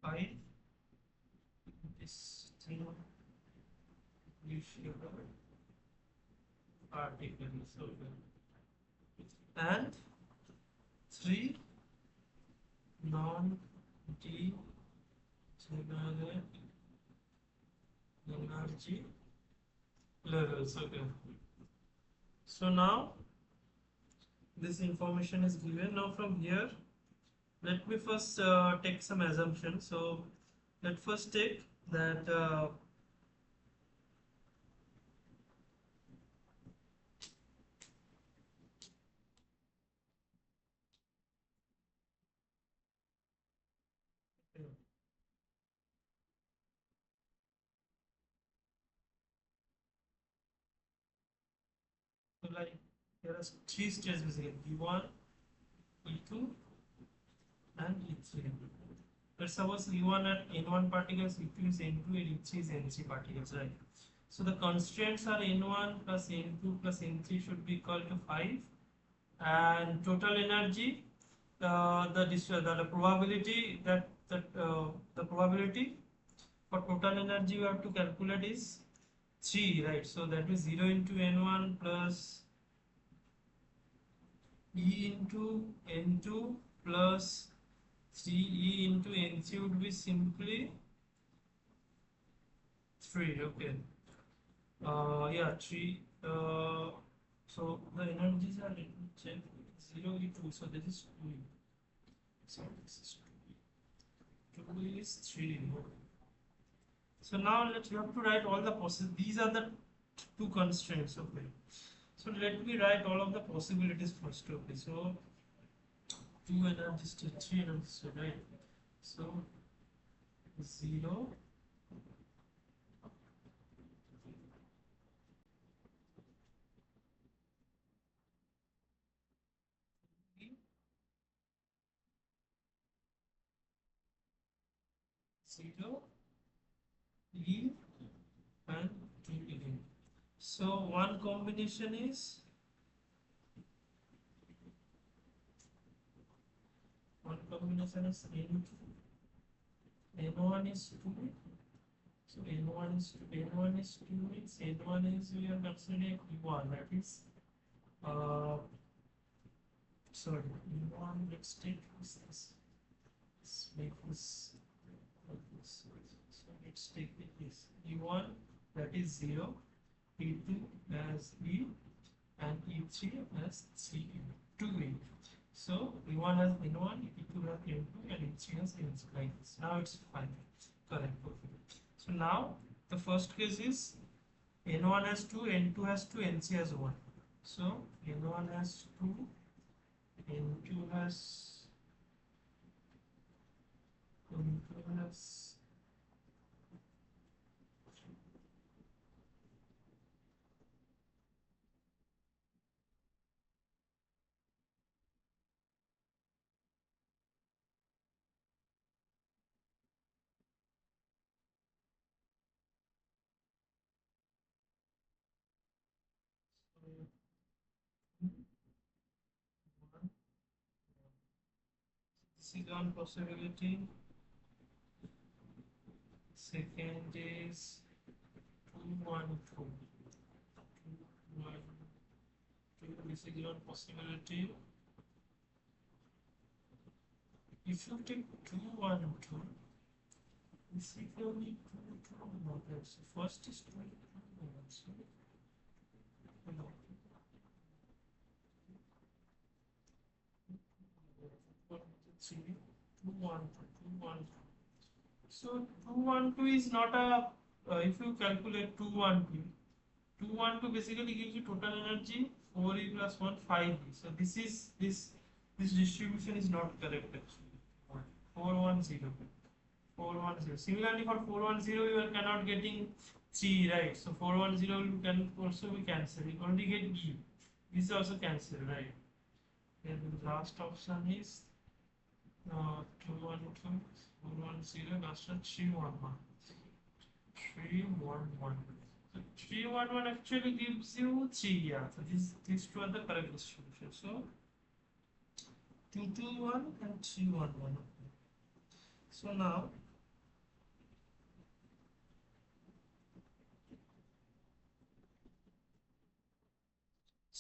five distinguishable particles, okay. And three non-degenerate energy levels, okay. So now this information is given. Now from here, let me first take some assumptions. So let's first take that so like there are three states basically, E1, E2 and E3. Let's suppose E1 at N1 particles, E2 is N2 and E3 is N3 particles, right? So the constraints are N1 plus N2 plus N3 should be equal to 5, and total energy, the probability the probability for total energy you have to calculate is 3, right? So that is 0 into N1 plus E into N2 plus 3E into N3 would be simply 3, okay. Yeah, 3. So the energies are, let me check, 0 E2, so this is 2E. So this is 2E. 2E is 3. So now you have to write all the possible. These are the two constraints, okay. So let me write all of the possibilities first, okay. So 2 energy state, 3 energy state, right? So 0, 0, E and 2 again. So one combination is N2, N1 is 2. So N1 is 2, N1 is 2 means N1 is, we are considering E1, that is sorry, E1, let's take this, let's make this like this. So let's take this E1, that is 0, E2 as E, and E3 as 3E, 2E. So E1 has N1, E2 has N2, and E3 has N3, like this. Now it's fine, correct, perfect. So now the first case is N1 has 2, N2 has 2, N3 has 1. So N1 has 2, N2 has N2 has this is one possibility. Second is 212. 212. This is your possibility. If you take 212, this is only 2 models. So first is 2 models. So 212 is not a, if you calculate 212 basically gives you total energy 4E plus 1 5E. So this distribution is not correct actually. 410. 410. Similarly for 410 you are cannot getting 3, right? So 410 you can also be cancelled. You only get E. This is also cancelled, right? And the last option is 212, 410, last one 311. 311. So 311 actually gives you 3, yeah. So these two are the correct distribution. So 221 and 311. So now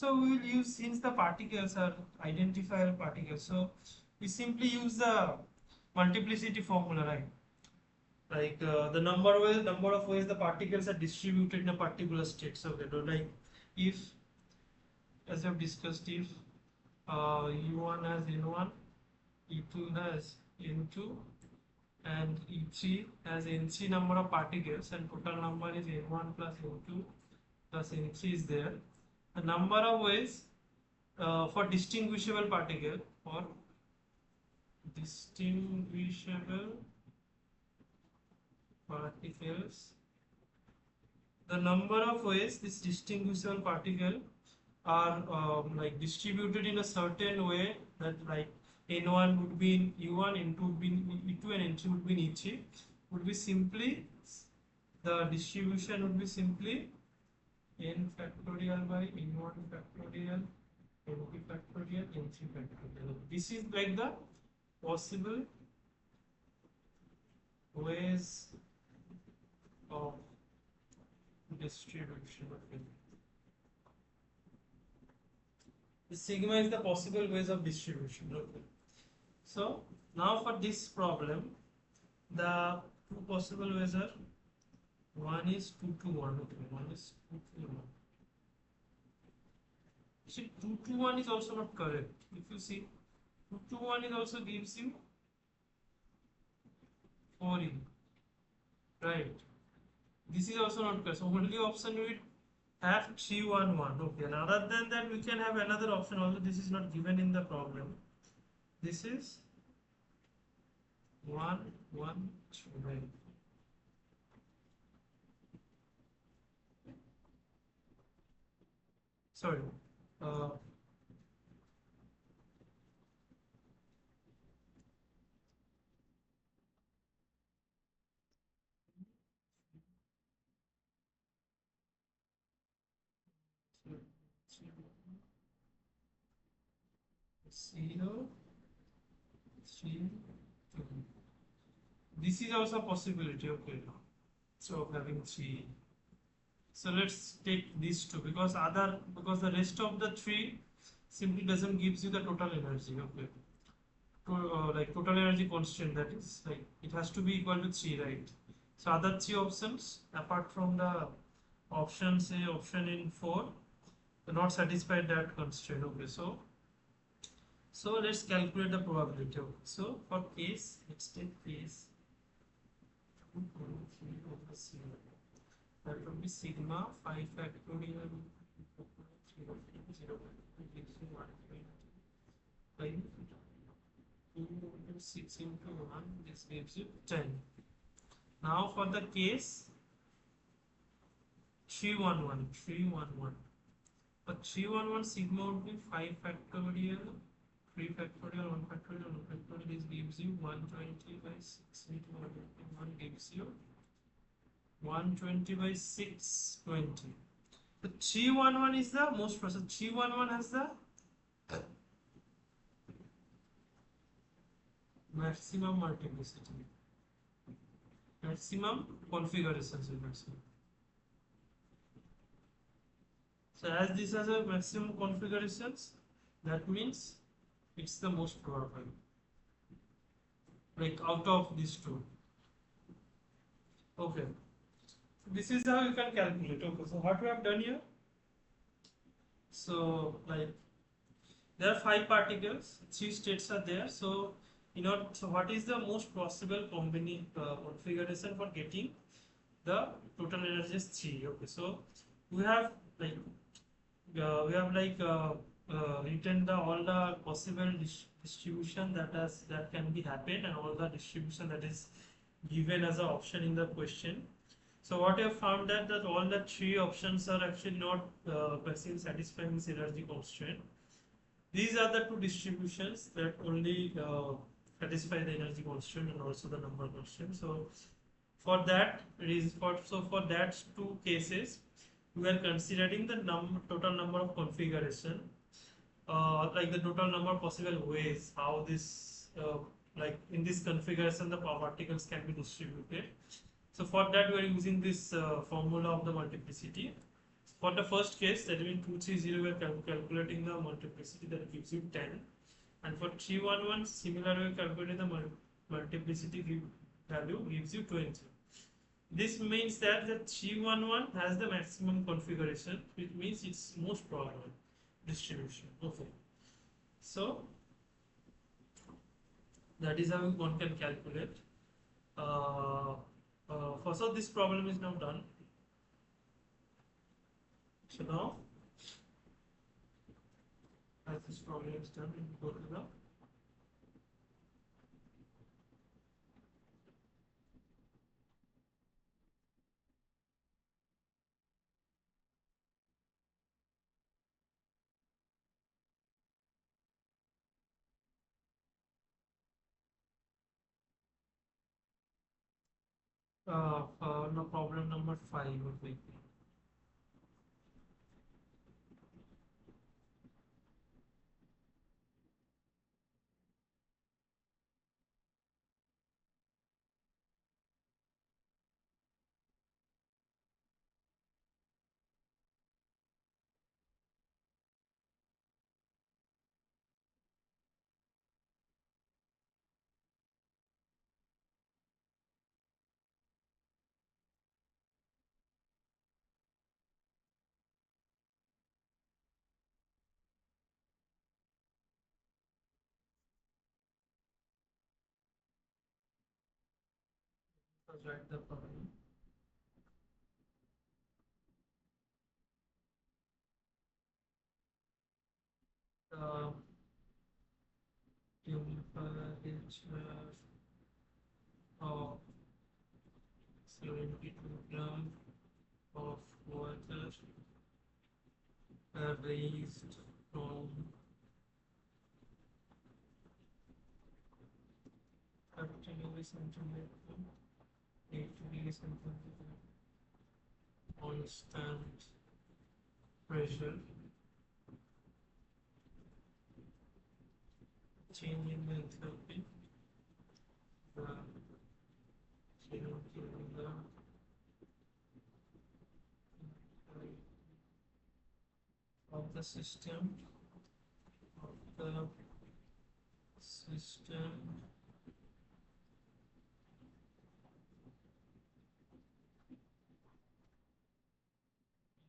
we will use, since the particles are identifier particles, so we simply use the multiplicity formula, right? Like the number of ways the particles are distributed in a particular state. So like if, as we have discussed, if U1 has N1, E2 has N2, and E3 has N3 number of particles, and total number is N1 plus N2 plus N3 is there. The number of ways for distinguishable particle, the number of ways this distinguishable particle are like distributed in a certain way, that like N1 would be in U1, N2 would be in E2, and N3 would be in E3, would be simply, the distribution would be simply n factorial by n1 factorial, n2 factorial, n3 factorial. This is like the possible ways of distribution. The sigma is the possible ways of distribution. Okay. So now for this problem, the two possible ways are, one is 2 to 1. Okay, one is 2 to 1. See, 2 to 1 is also not correct. If you see, 2 to 1 is also gives you 4E, right? This is also not correct. So only option we have 311. Okay, and other than that, we can have another option. Although this is not given in the problem. This is 1 1 2, right? Sorry. Zero, 3, 2. This is also a possibility. Okay. So having 3. So let's take these two, because the rest of the 3 simply doesn't gives you the total energy. Okay. Like total energy constant, that is like it has to be equal to 3, right? So other 3 options apart from the option, say option in 4, do not satisfy that constraint. Okay, so let's calculate the probability. Okay. So for case, let's take case 2, 3 over 0. That would be sigma 5 factorial 0, 0, 6 into 1, this gives you 10. Now for the case 311, but 311 sigma would be 5 factorial, 3 factorial, 1 factorial, 1 factorial. This gives you 120 by 6 into 1 gives you 120 by 620. The 311 is the most process. 311 has the maximum multiplicity. maximum configurations we can say. So as this has a maximum configurations, that means it's the most probable, like out of these two. Okay, this is how you can calculate. Okay, so what we have done here, so like there are 5 particles, 3 states are there. So so what is the most possible configuration for getting the total energy is 3. Okay, so we have like written the all the possible distribution that can be happened, and all the distribution that is given as an option in the question. So what I have found that all the 3 options are actually not satisfying this energy constraint. These are the 2 distributions that only satisfy the energy constraint and also the number constraint. So for that for that 2 cases, we are considering the total number of configuration, like the total number of possible ways how this like in this configuration the particles can be distributed. So for that we are using this formula of the multiplicity. For the first case, that means 230, we are calculating the multiplicity that gives you 10, and for 311 similarly we calculate the multiplicity value gives you 20. This means that the 311 has the maximum configuration, which means it's most probable distribution. Okay, so that is how one can calculate. So this problem is now done. So now, as this problem is done, we go to the no, problem number 5. Okay. Let's write the problem. Uh, temperature of 72 grams of water raised from 30 degrees centigrade to 8 degrees centigrade constant pressure, change in the enthalpy, the change in the of the system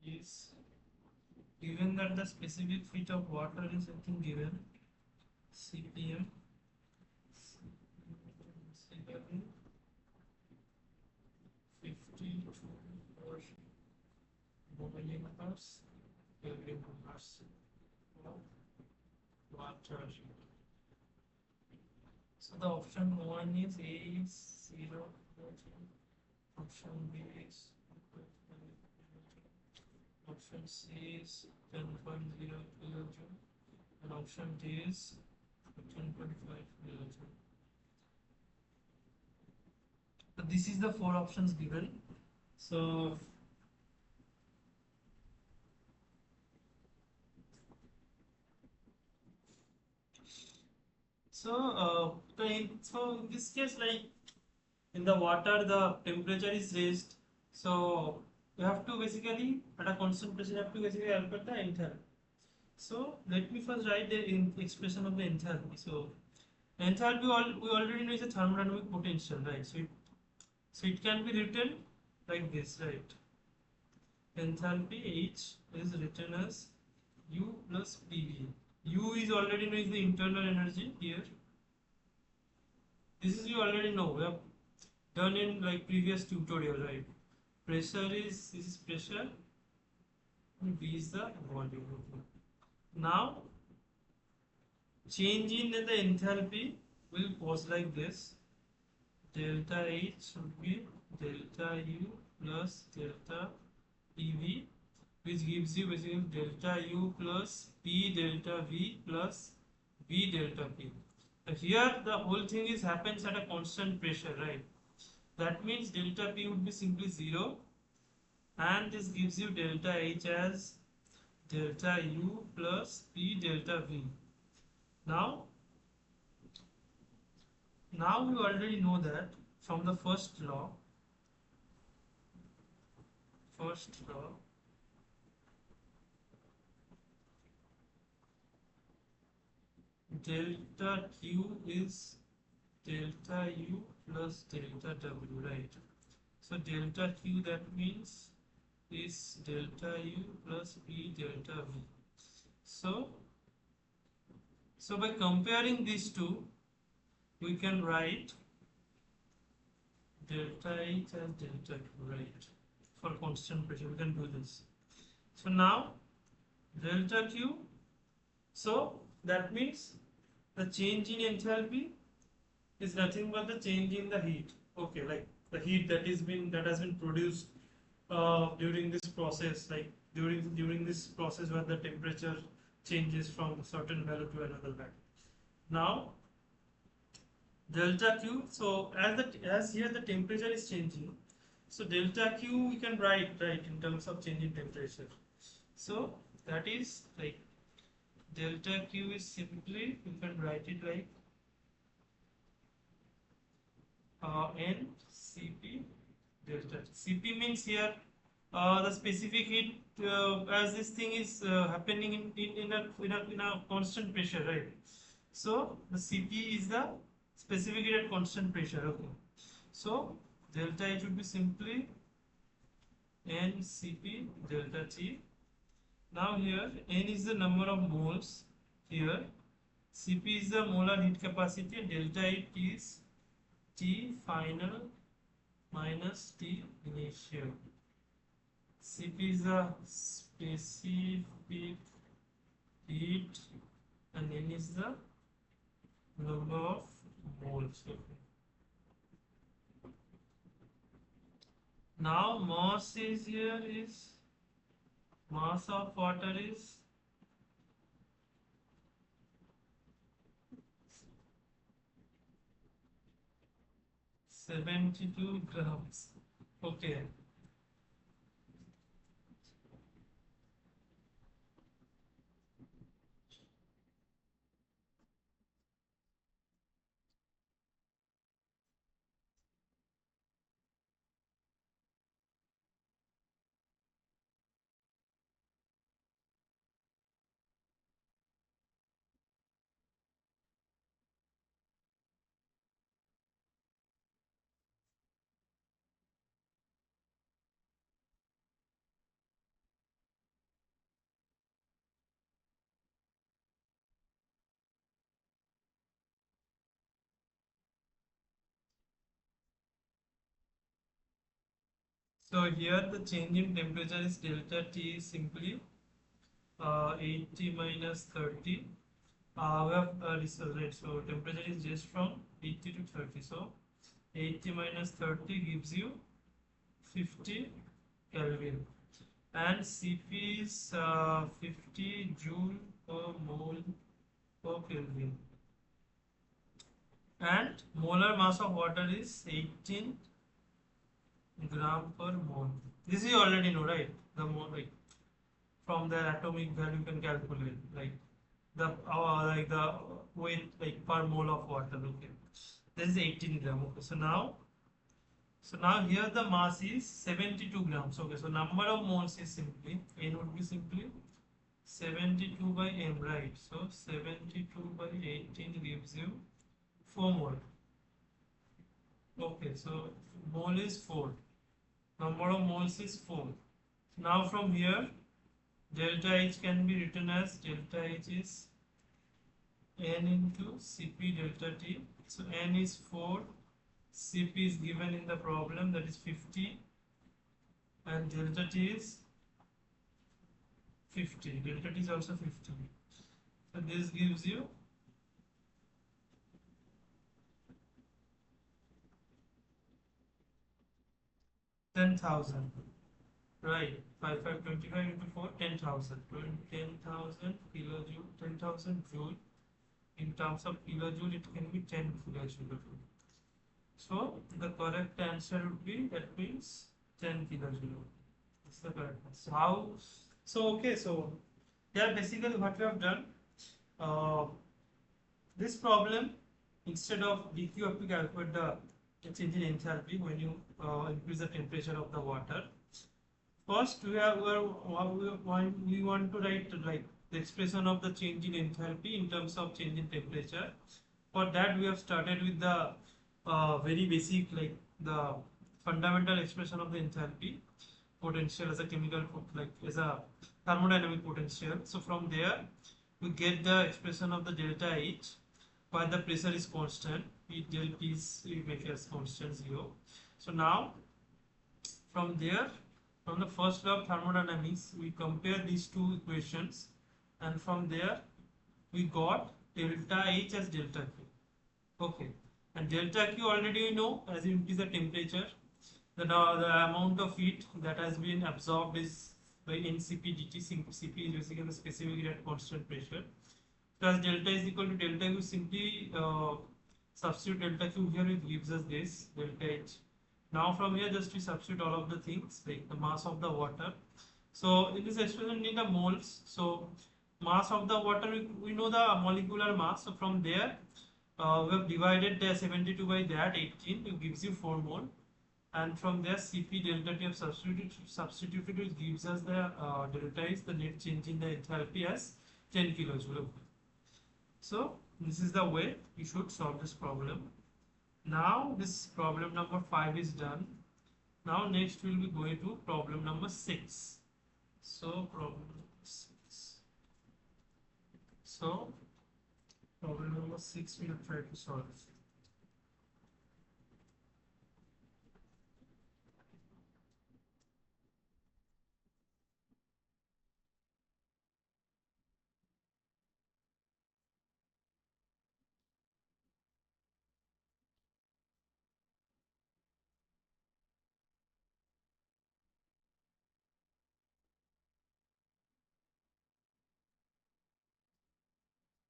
is given that the specific feet of water is something given CPM 52 boiling hours every hours of water. So the option 1 is A is 0, option B is option C is 10.0 kilojoule, and option D is 10.5 kilojoule. So this is the 4 options given. So so in this case, like in the water the temperature is raised, so you have to basically at a constant pressure you have to basically calculate the enthalpy. So let me first write the expression of the enthalpy. So enthalpy we already know is a thermodynamic potential, right? So it can be written like this, right? Enthalpy H is written as U plus PV. U is already know is the internal energy here. This is you already know. We have done in like previous tutorial, right? Pressure is this is pressure. And V is the volume. Now change in the enthalpy will pose like this. Delta H should be delta U plus delta PV, which gives you basically delta U plus P delta V plus V delta P. Here the whole thing is happens at a constant pressure, right? That means delta P would be simply 0, and this gives you delta H as delta U plus P delta V. Now we already know that from the first law, delta Q is delta U plus delta W, right? So delta Q, that means is delta U plus P delta V. So by comparing these two, we can write delta H as delta Q, right? For constant pressure, we can do this. So now delta Q, so that means the change in enthalpy is nothing but the change in the heat. Okay, like the heat that has been produced during this process, like during this process where the temperature changes from a certain value to another value. Now delta Q, so as here the temperature is changing, so delta Q we can write in terms of change in temperature. So that is like delta Q is simply, you can write it like N Cp delta T. Cp means here the specific heat, as this thing is happening in a constant pressure, right? So the Cp is the specific heat at constant pressure. Okay. So delta H would be simply N Cp delta T. Now here N is the number of moles. Here Cp is the molar heat capacity. Delta H is T final minus T initial. Cp is the specific heat and N is the number of moles. Okay. Now mass is here is mass of water is 72 grams. Okay. So here the change in temperature is delta T is simply 80 minus 30. We have right, so temperature is just from 80 to 30. So 80 minus 30 gives you 50 Kelvin. And Cp is 50 joule per mole per Kelvin. And molar mass of water is 18 gram per mole. This you already know, right? The mole, like from the atomic value you can calculate, like the weight like per mole of water. Okay, this is 18 gram. Okay, so now So now here the mass is 72 grams. Okay, so number of moles is simply N would be simply 72 by M, right? So 72 by 18 gives you 4 mole. Okay, so mole is 4. Number of moles is 4. Now from here, delta H can be written as delta H is N into Cp delta T. So N is 4, Cp is given in the problem, that is 50, and delta T is 50. Delta T is also 50. So this gives you 10,000. Right, 5525 into 4, 10,000. 10,000 kilojoule, 10,000 joule. In terms of kilojoule, it can be 10 kilojoule. So the correct answer would be, that means 10 kilojoule. That's the correct answer. How? So okay, so yeah, basically what we have done, uh, this problem, instead of dq, you have to calculate the change in enthalpy when you increase the temperature of the water. First, we want to write like the expression of the change in enthalpy in terms of change in temperature. For that, we have started with the very basic, like the fundamental expression of the enthalpy potential as a chemical, like as a thermodynamic potential. So from there, we get the expression of the delta H, where the pressure is constant. P del P is we make as constant 0. So now, from there, from the first law of thermodynamics, we compare these two equations, and from there we got delta H as delta Q. Okay, and delta Q already we know, as it is the temperature. The amount of heat that has been absorbed is by Ncp dt. Cp is basically the specific heat at constant pressure. So as delta is equal to delta Q, simply substitute delta Q here, it gives us this delta H. Now from here, just we substitute all of the things like the mass of the water. So in this expression, we need the moles. So mass of the water, we know the molecular mass. So from there, we have divided the 72 by that 18, it gives you 4 mole. And from there, Cp delta T have substituted, it gives us the delta is the net change in the enthalpy as 10 kilojoule. So this is the way you should solve this problem. Now this problem number 5 is done. Now next we will be going to problem number 6. So problem number 6. So problem number 6 we will try to solve.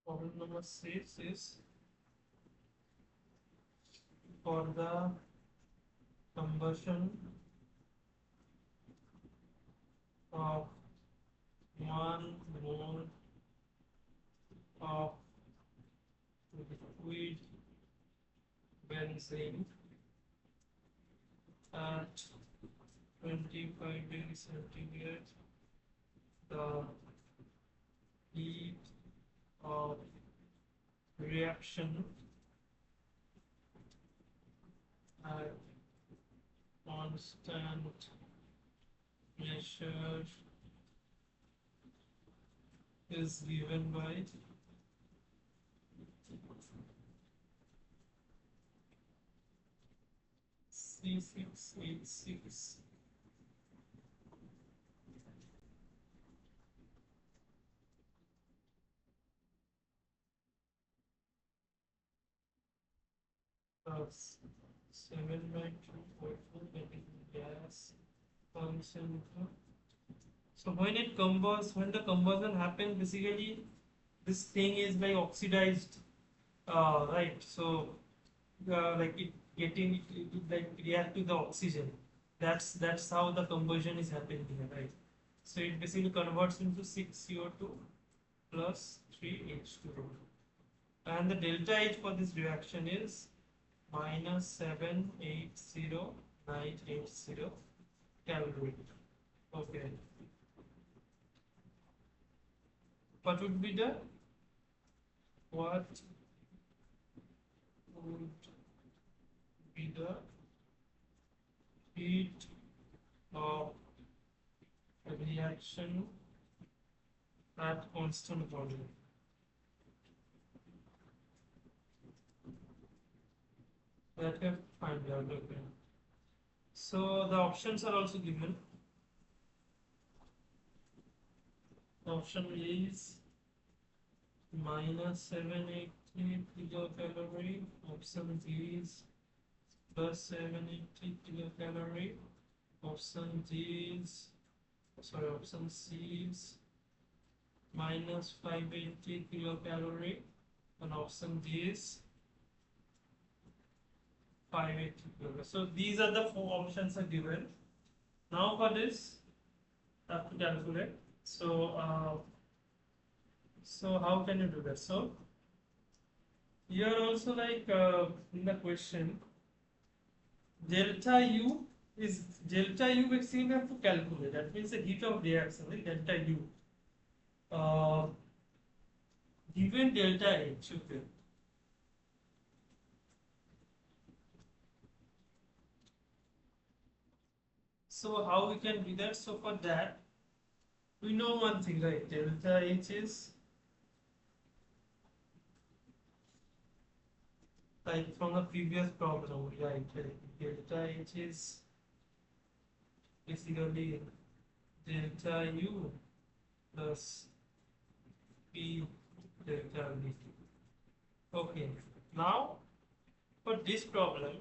Problem number 6 is for the combustion of 1 mole of liquid benzene at 25 degrees centigrade, the heat of reaction at constant pressure is given by C6H6 plus 7/2 that is gas concentration. So when it combust, when the combustion happens, basically this thing is like oxidized, right? So like it getting it like react to the oxygen. That's how the combustion is happening here, right? So it basically converts into 6CO2 plus 3H2O. And the delta H for this reaction is -78096 980 calorie. Okay. What would be the what would be the heat of a reaction at constant volume? That we have to find out. Okay. So the options are also given. Option A is minus 780 kilocalorie. Option B is plus 780 kilocalorie. Option D is, sorry, option C is minus 580 kilocalorie. And option D is 580 kilocalorie. So these are the four options are given. Now for this, I have to calculate. So, so how can you do that? So here also, like in the question, delta U is delta U basically we have to calculate. That means the heat of reaction, like delta U. Given delta H, okay. So how we can do that? So for that, we know one thing, right? Delta H is like from the previous problem, right? Delta H is basically delta U plus P delta V. Okay. Now for this problem,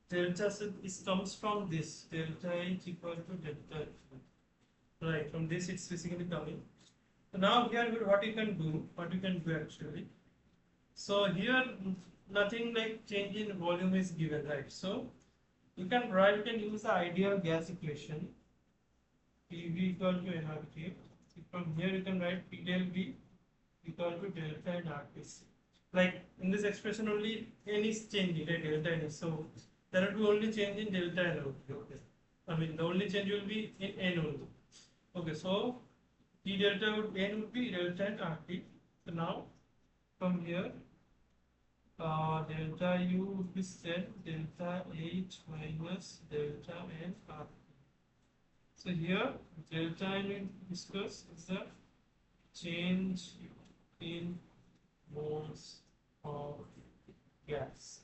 delta is comes from this delta H equal to delta H. Right. From this, it's basically coming. So now here, what you can do actually. So here, nothing like change in volume is given, right? So you can use the ideal gas equation, PV equal to nRT. From here you can write P del V equal to delta and RTC. Like in this expression only n is changing, right? Delta n is, so there will be only change in delta n only. Okay. I mean the only change will be in n only. Okay, so P delta n would be delta and RT. So now from here, delta U would be set delta H minus delta N RT. So here delta N we discuss is the change in moles of gas.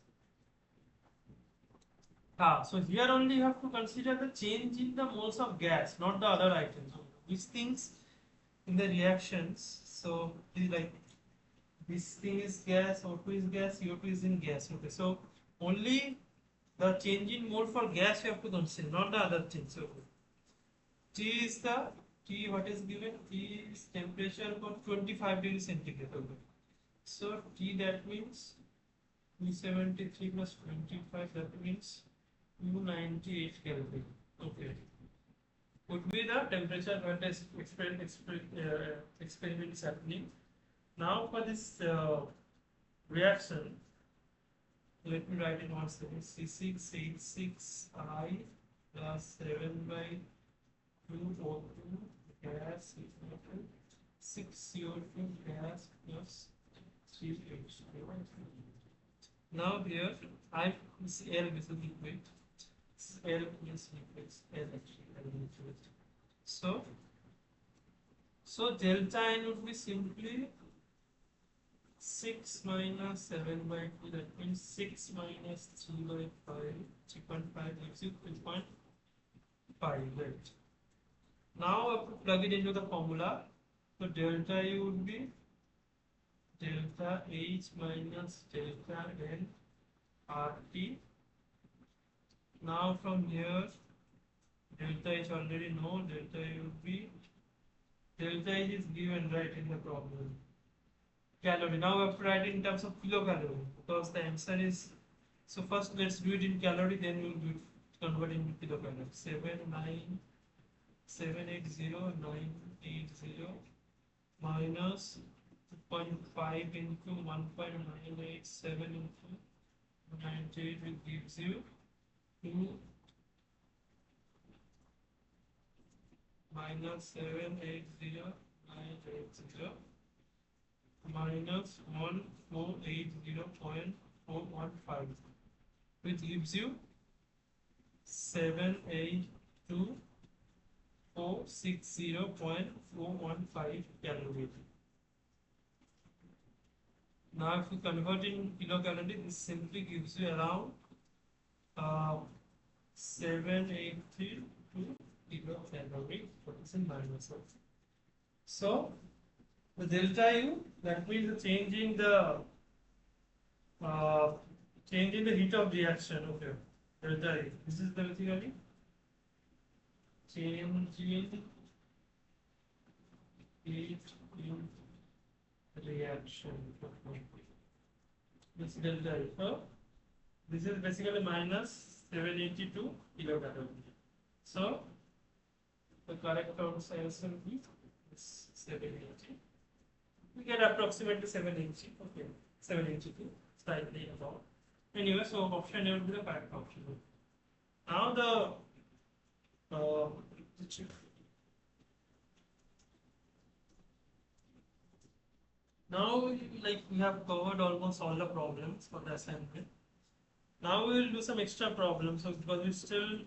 So here only you have to consider the change in the moles of gas, not the other items. These things in the reactions, so like this thing is gas, O2 is gas, CO2 is in gas. Okay, so only the change in mole for gas you have to consider, not the other things. So T is the T, what is given? T is temperature for 25 degrees centigrade. Okay. So T, that means 273 plus 25, that means 298 Kelvin. Okay. Would be the temperature when this experiment is happening. Now for this reaction, let me write it once again. C6H6I plus 7 by 2 O2 gas equal to 6 CO2 gas plus 3 H2. Now here I this L is liquid. L is liquid. L actually. So delta N would be simply 6 minus 7 by 2, that means 6 minus 3 by 5, 3.5 gives you 3.5, right? Now I have to plug it into the formula. So delta U would be delta H minus delta N RT. Now from here, delta H already know, delta U would be, delta H is given right in the problem. Calorie. Now we have to write it in terms of kilocalorie because the answer is, so first let's do it in calorie, then we'll do it convert into kilocalorie. 780,980 minus 2.5 into 1.987 into 98 gives you 2 minus 780,980 minus 1480.415, which gives you 782,460.415 calories. Now, if you convert in kilocalorie, this simply gives you around 782 kilocalorie. What is in minus of? So, the delta U, that means the change in the heat of reaction. Okay, delta U. This is basically change in heat in reaction. This delta U. So, this is basically minus 782 kilocalorie. So, the correct answer will be 780. We get approximately 780. Okay, 782, slightly above. Anyway, so option A will be the correct option. Now now like we have covered almost all the problems for the assignment. Now we will do some extra problems, so because we still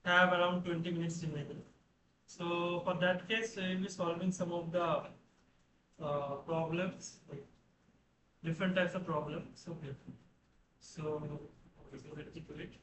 have around 20 minutes remaining. So for that case, we will be solving some of the problems, like different types of problems. Okay. So let me do it.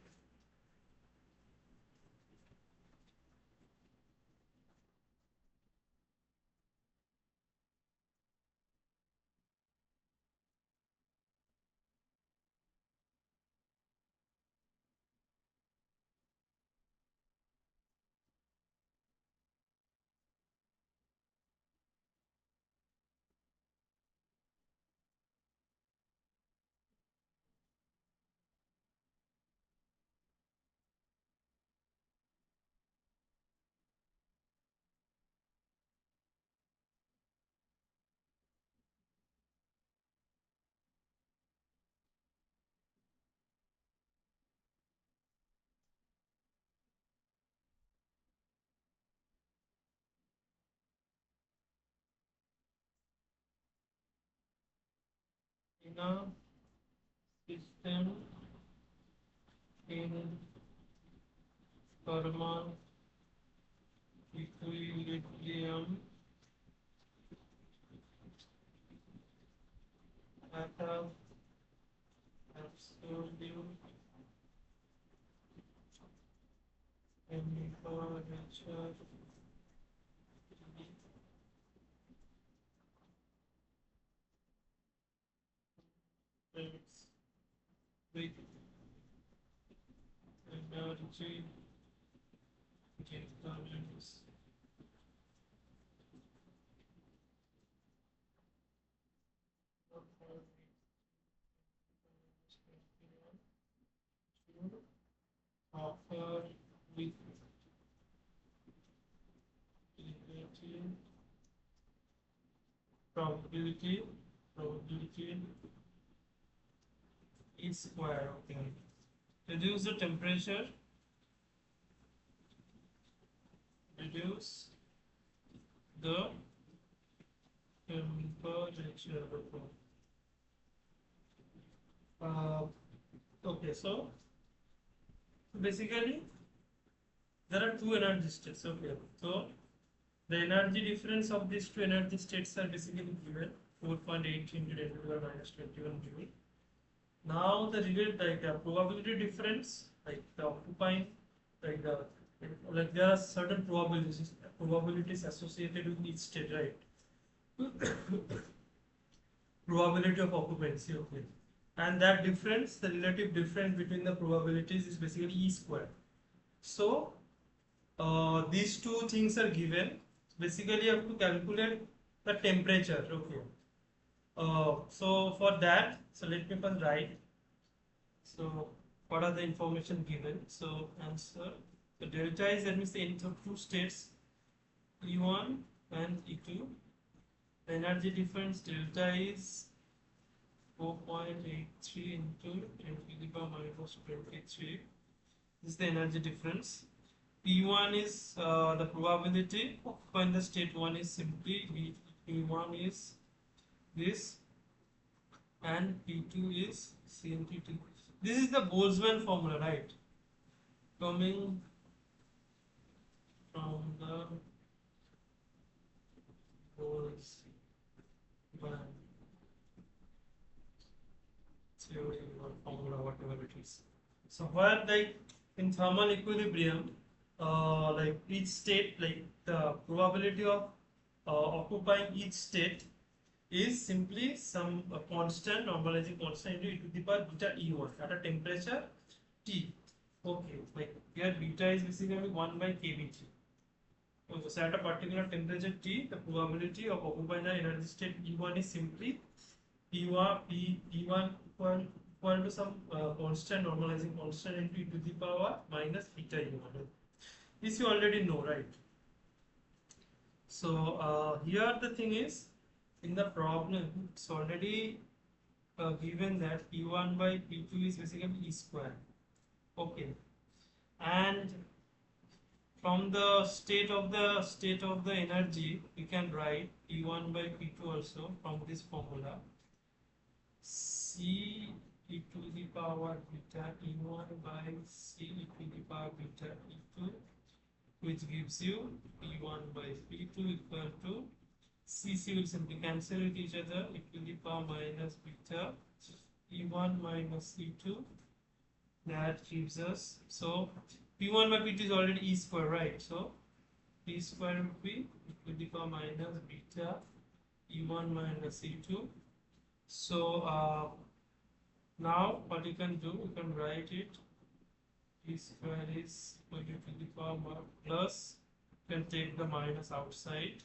In a system in thermal equilibrium at a absolute temperature with energy difference offer with relative probability is square. Okay. Reduce the temperature. Reduce the temperature. Okay, so basically there are two energy states. Okay, so the energy difference of these two energy states are basically given 4.8 into 10 to the power minus 21 joule. Now the probability difference, like the occupying, like the there are certain probabilities associated with each state, right? Probability of occupancy, okay. And that difference, the relative difference between the probabilities is basically E square. So these two things are given. Basically, you have to calculate the temperature, okay. So for that, so let me first write. So what are the information given? So answer. So delta is, that means the two states, E1 and E2. The energy difference delta is 4.83 into 10 to the power minus 23. This is the energy difference. P1 is the probability when the state 1 is simply P1 is this and P2 is CNT2. This is the Boltzmann formula, right? Coming from the Boltzmann theory or formula, whatever it is. So where like in thermal equilibrium, like each state, like the probability of occupying each state is simply some constant, normalizing constant into e to the power beta E1 at a temperature T. Okay, like here beta is basically 1 by kBT. Okay, so at a particular temperature T, the probability of occupying the energy state E1 is simply P1 equal to some constant, normalizing constant into e to the power minus beta E1. This you already know, right? So here the thing is, in the problem, it's already given that P1 by P2 is basically E square. Okay, and from the state of the energy, we can write P1 by P2 also from this formula. C e to the power beta E1 by C e to the power beta E2, which gives you P1 by P2 equal to C will simply cancel with each other, e to the power minus beta E1 minus E2. That gives us, so P1 by P2 is already E square, right? So P square would be e to the power minus beta E1 minus E2. So now what you can do, you can write it, P square is equal to the power plus, you can take the minus outside,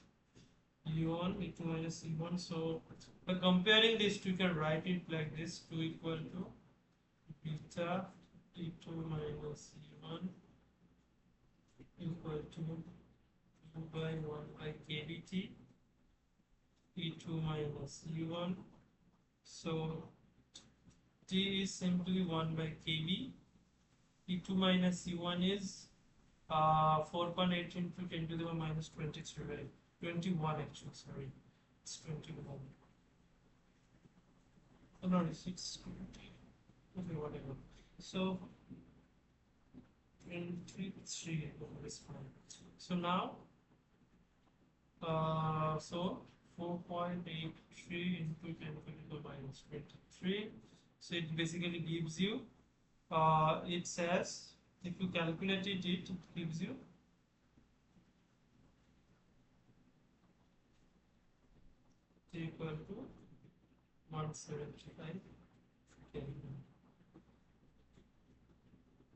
E1, E2 minus E1. So by comparing these two, you can write it like this, 2 equal to beta E2 minus E1 equal to 2 by 1 by kBT E2 minus E1. So T is simply 1 by kB. E2 minus E1 is 4.8 into 10 to the power minus 23, right? 21 actually, sorry. It's 21. Oh, no, it's 20. Okay, whatever. So 23 is fine. So now, so 4.83 into 10 to the power minus 23. So it basically gives you, it says, if you calculate it, it gives you equal to 175 Kelvin.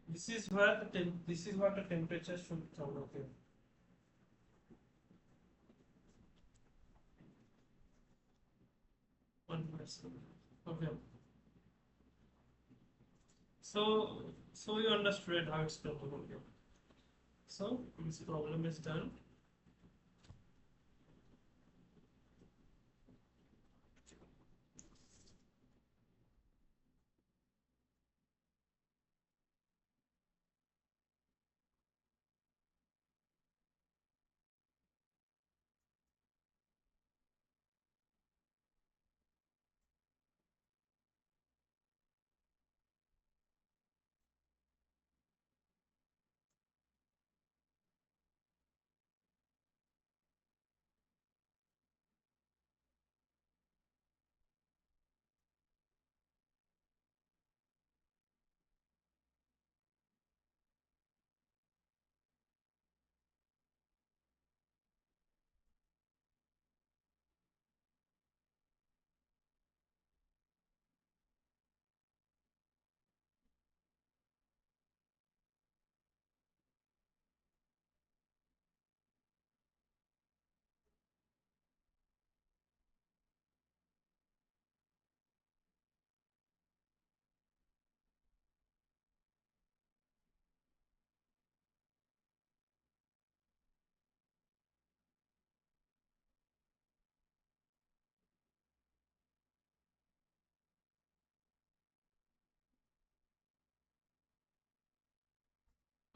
This is where this is what the temperature should come. Okay. Okay. So you understood how it's done. Okay. So this problem is done.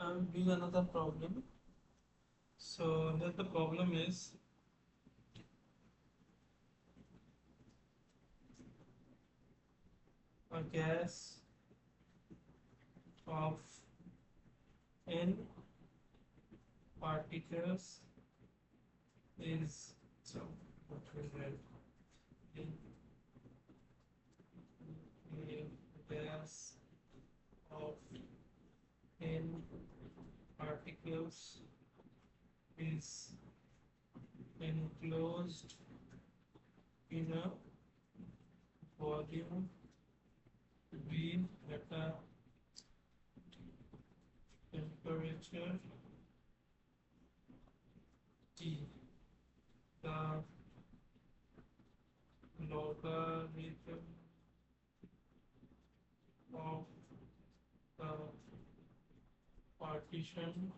I'm doing another problem. So here the problem is a gas of n particles is, so what will that be? A gas of n particles is enclosed in a volume V at a temperature T. The logarithm of the partition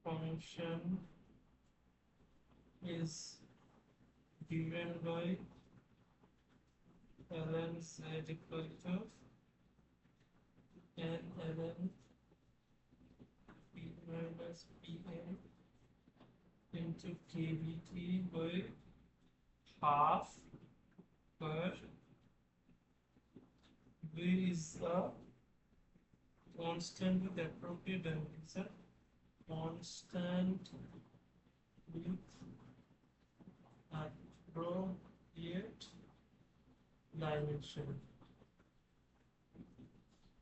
function is given by ln z equal to n ln p minus pn into kBT by half, where V is the constant with appropriate dimension, constant with appropriate dimension.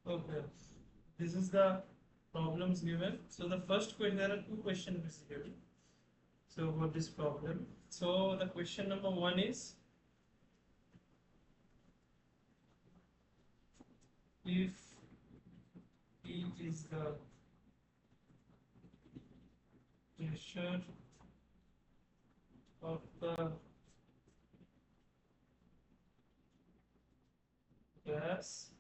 Okay, this is the problems given. So the first question, there are two questions basically. So for this problem, so the question number 1 is, if E is the pressure of the gas,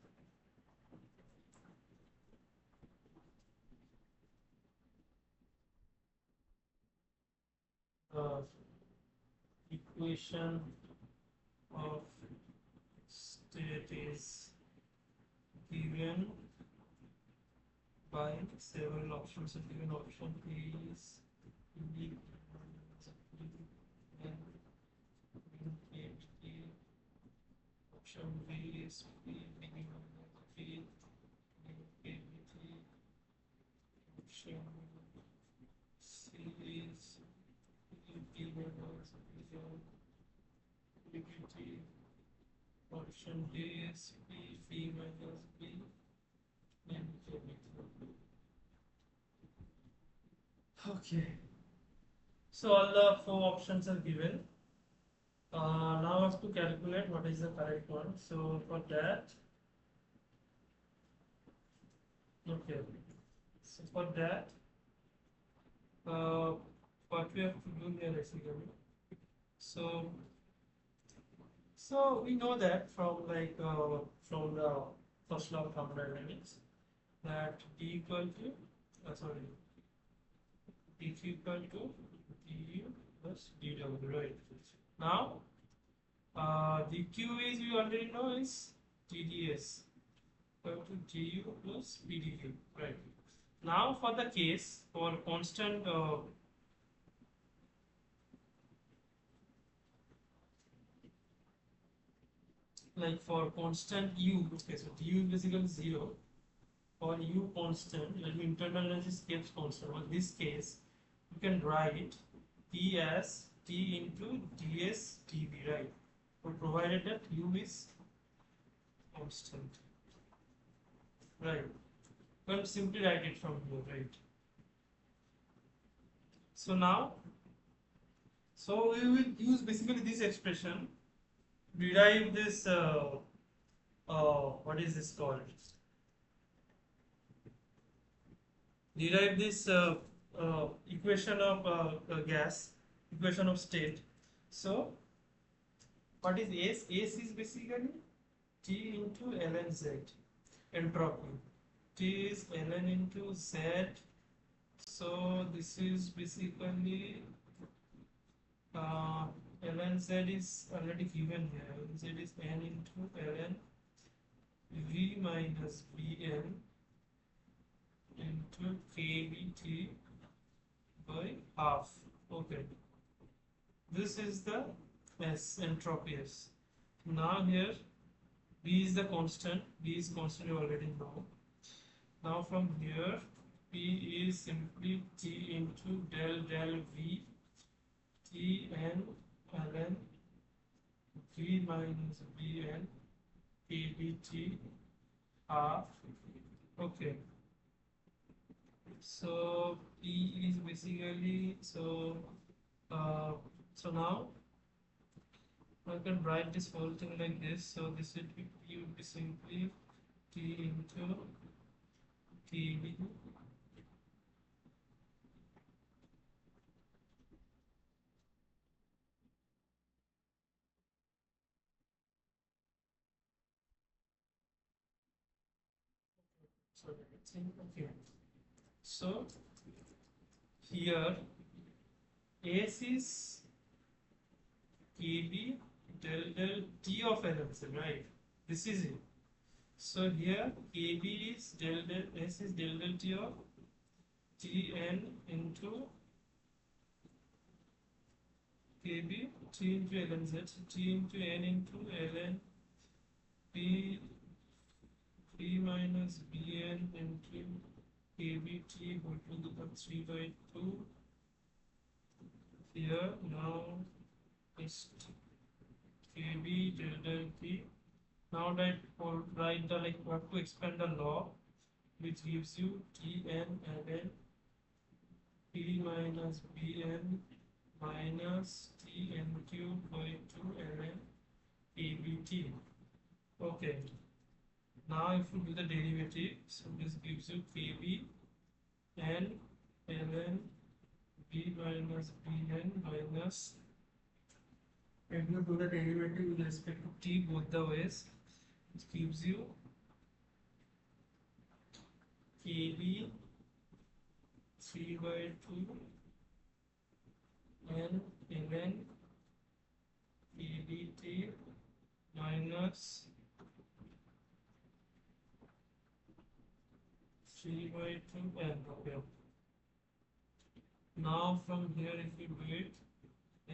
the equation of state is given by several options. The given option is E and option B is P minimum P KBT, option C is P minus KBT, option D is P minus B and KBT. Okay, so all the four options are given. Now I have to calculate what is the correct one. So for that, okay. So for that, what we have to do here basically. So we know that from from the first law of thermodynamics, that D equal to D equal to du plus dw, right? Now dq is, we already know, is TdS equal to du plus pdq, right? Now for the case for constant like for constant u, okay, so du is basically 0. For u constant, like internal energy is kept constant. For this case, you can write P as T into ds dv, right? So provided that u is constant, right? You can simply write it from here, right? So now, so we will use basically this expression, derive this what is this called? Derive this equation of gas, equation of state. So what is S? S is basically T into ln Z, entropy. T is ln into Z. So this is basically ln Z is already given here. Z is n into ln V T minus Bn into kBT by half. Okay, this is the S, entropy S. Now here B is the constant. B is constant, you already know. Now from here P is simply T into del V T n ln V minus Bn kBT half. Okay, so P is basically so now I can write this whole thing like this. So this would be P would be simply T into TB so okay. So here S is KB del T of LMC, right? This is it. So here KB is del S is del T of Tn into KB T into LNZ, T into N into Ln P minus Bn into kBT whole to the power 3 by 2. Here now it's kB del T. Now that write the like we have to expand the law, which gives you Tn ln P minus Bn minus Tn cube by 2 ln kBT. Okay. Now if you do the derivative, so this gives you kB n ln B minus Bn minus, if you do the derivative with respect to T both the ways, it gives you kB 3 by 2 n ln kBT minus 3 by 2 n. Okay. Now from here if you do it,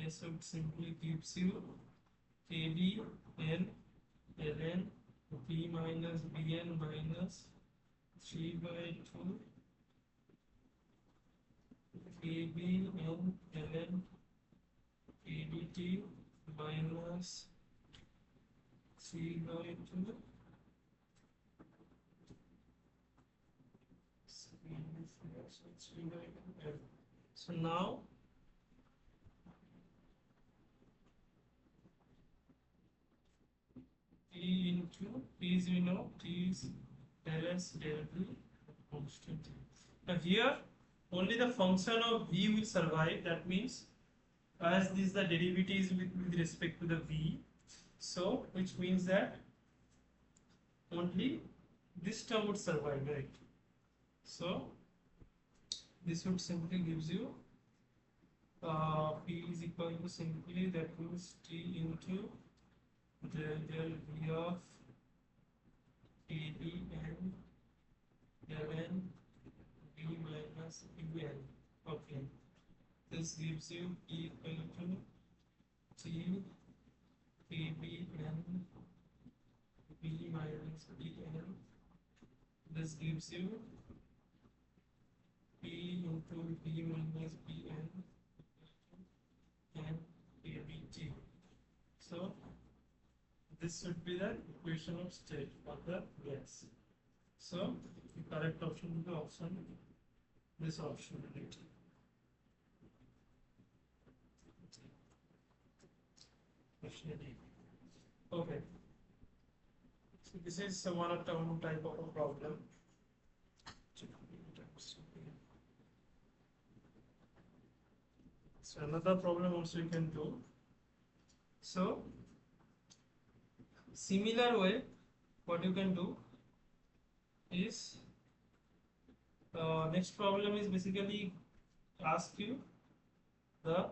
S would simply gives you kB n ln B minus Bn minus 3 by 2 kB n ln kBT minus 3 by 2 So now T into P is, we know T is del S del V constant. Now here only the function of V will survive. That means as this the derivative is with respect to the V, so which means that only this term would survive, right? So this would simply gives you P is equal to simply that means T into del V of kB n ln B minus Bn. Okay, this gives you E equal to T kB n B minus Bn. This gives you P into B minus Bn and kBT. So this should be the equation of state for the gas. So the correct option will be option, this option. Okay. So this is one type of a problem. So another problem also you can do. So similar way, what you can do is next problem is basically ask you the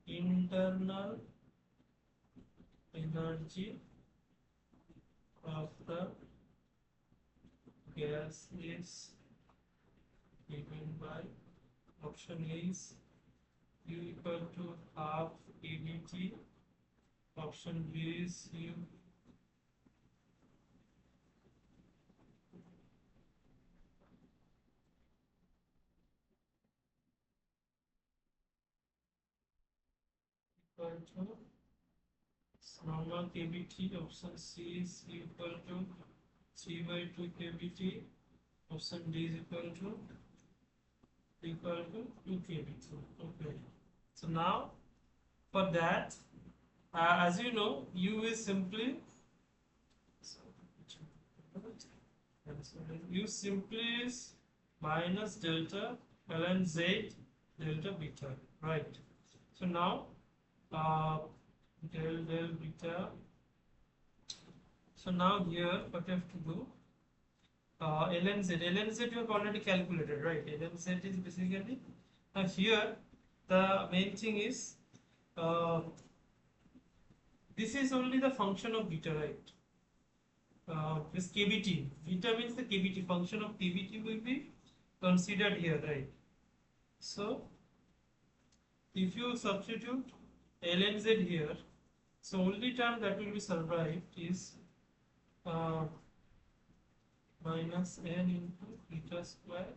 internal energy of the gas is given by option A is U equal to half EBT, option B is U equal to normal KBT, option C is equal to 3 by 2 KBT, option D is equal to 2 KBT. Okay. So now for that, as you know, U is simply U simply is minus delta ln Z delta beta, right? So now del beta. So now here what you have to do, ln Z you have already calculated, right? Ln Z is basically here the main thing is this is only the function of beta, right? This KBT, beta means the KBT, function of KBT will be considered here, right? So if you substitute ln Z here, so only term that will be survived is minus n into beta square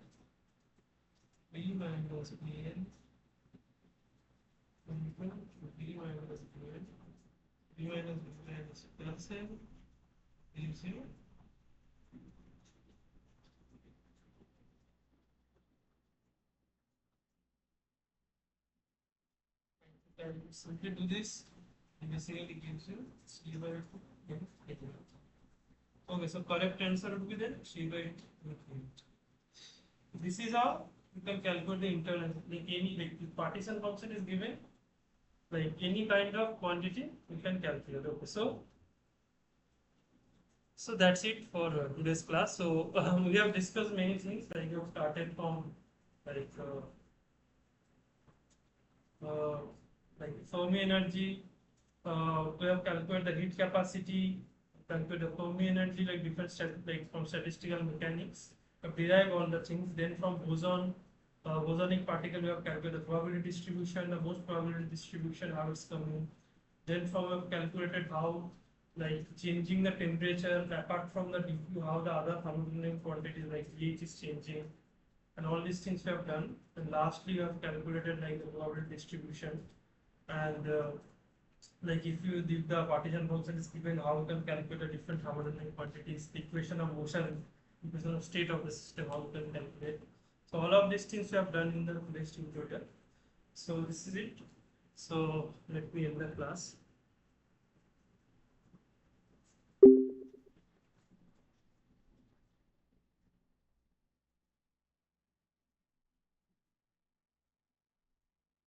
b minus bn into b minus bn, b minus bn is plus n is 0. And simply do this, and basically gives you c by 2 n. Okay, so correct answer would be then c by 2. This is how you can calculate the internal, like any, like the partition function is given, like any kind of quantity you can calculate. Okay, so that's it for today's class. So we have discussed many things, like we have started from like Fermi energy, we have calculated the heat capacity, calculate the Fermi energy, like different like from statistical mechanics, we have derived all the things. Then from boson, bosonic particle, we have calculated the probability distribution, the most probability distribution, how it's coming. Then from we have calculated how, like changing the temperature apart from the DQ, how the other thermodynamic quantities like pH is changing, and all these things we have done. And lastly, we have calculated like the probability distribution, and like if you did the partition function is given, how you can calculate the different thermodynamic quantities, the equation of motion, equation of state of the system, how you can calculate. So all of these things we have done in the next tutorial. So this is it. So let me end the class.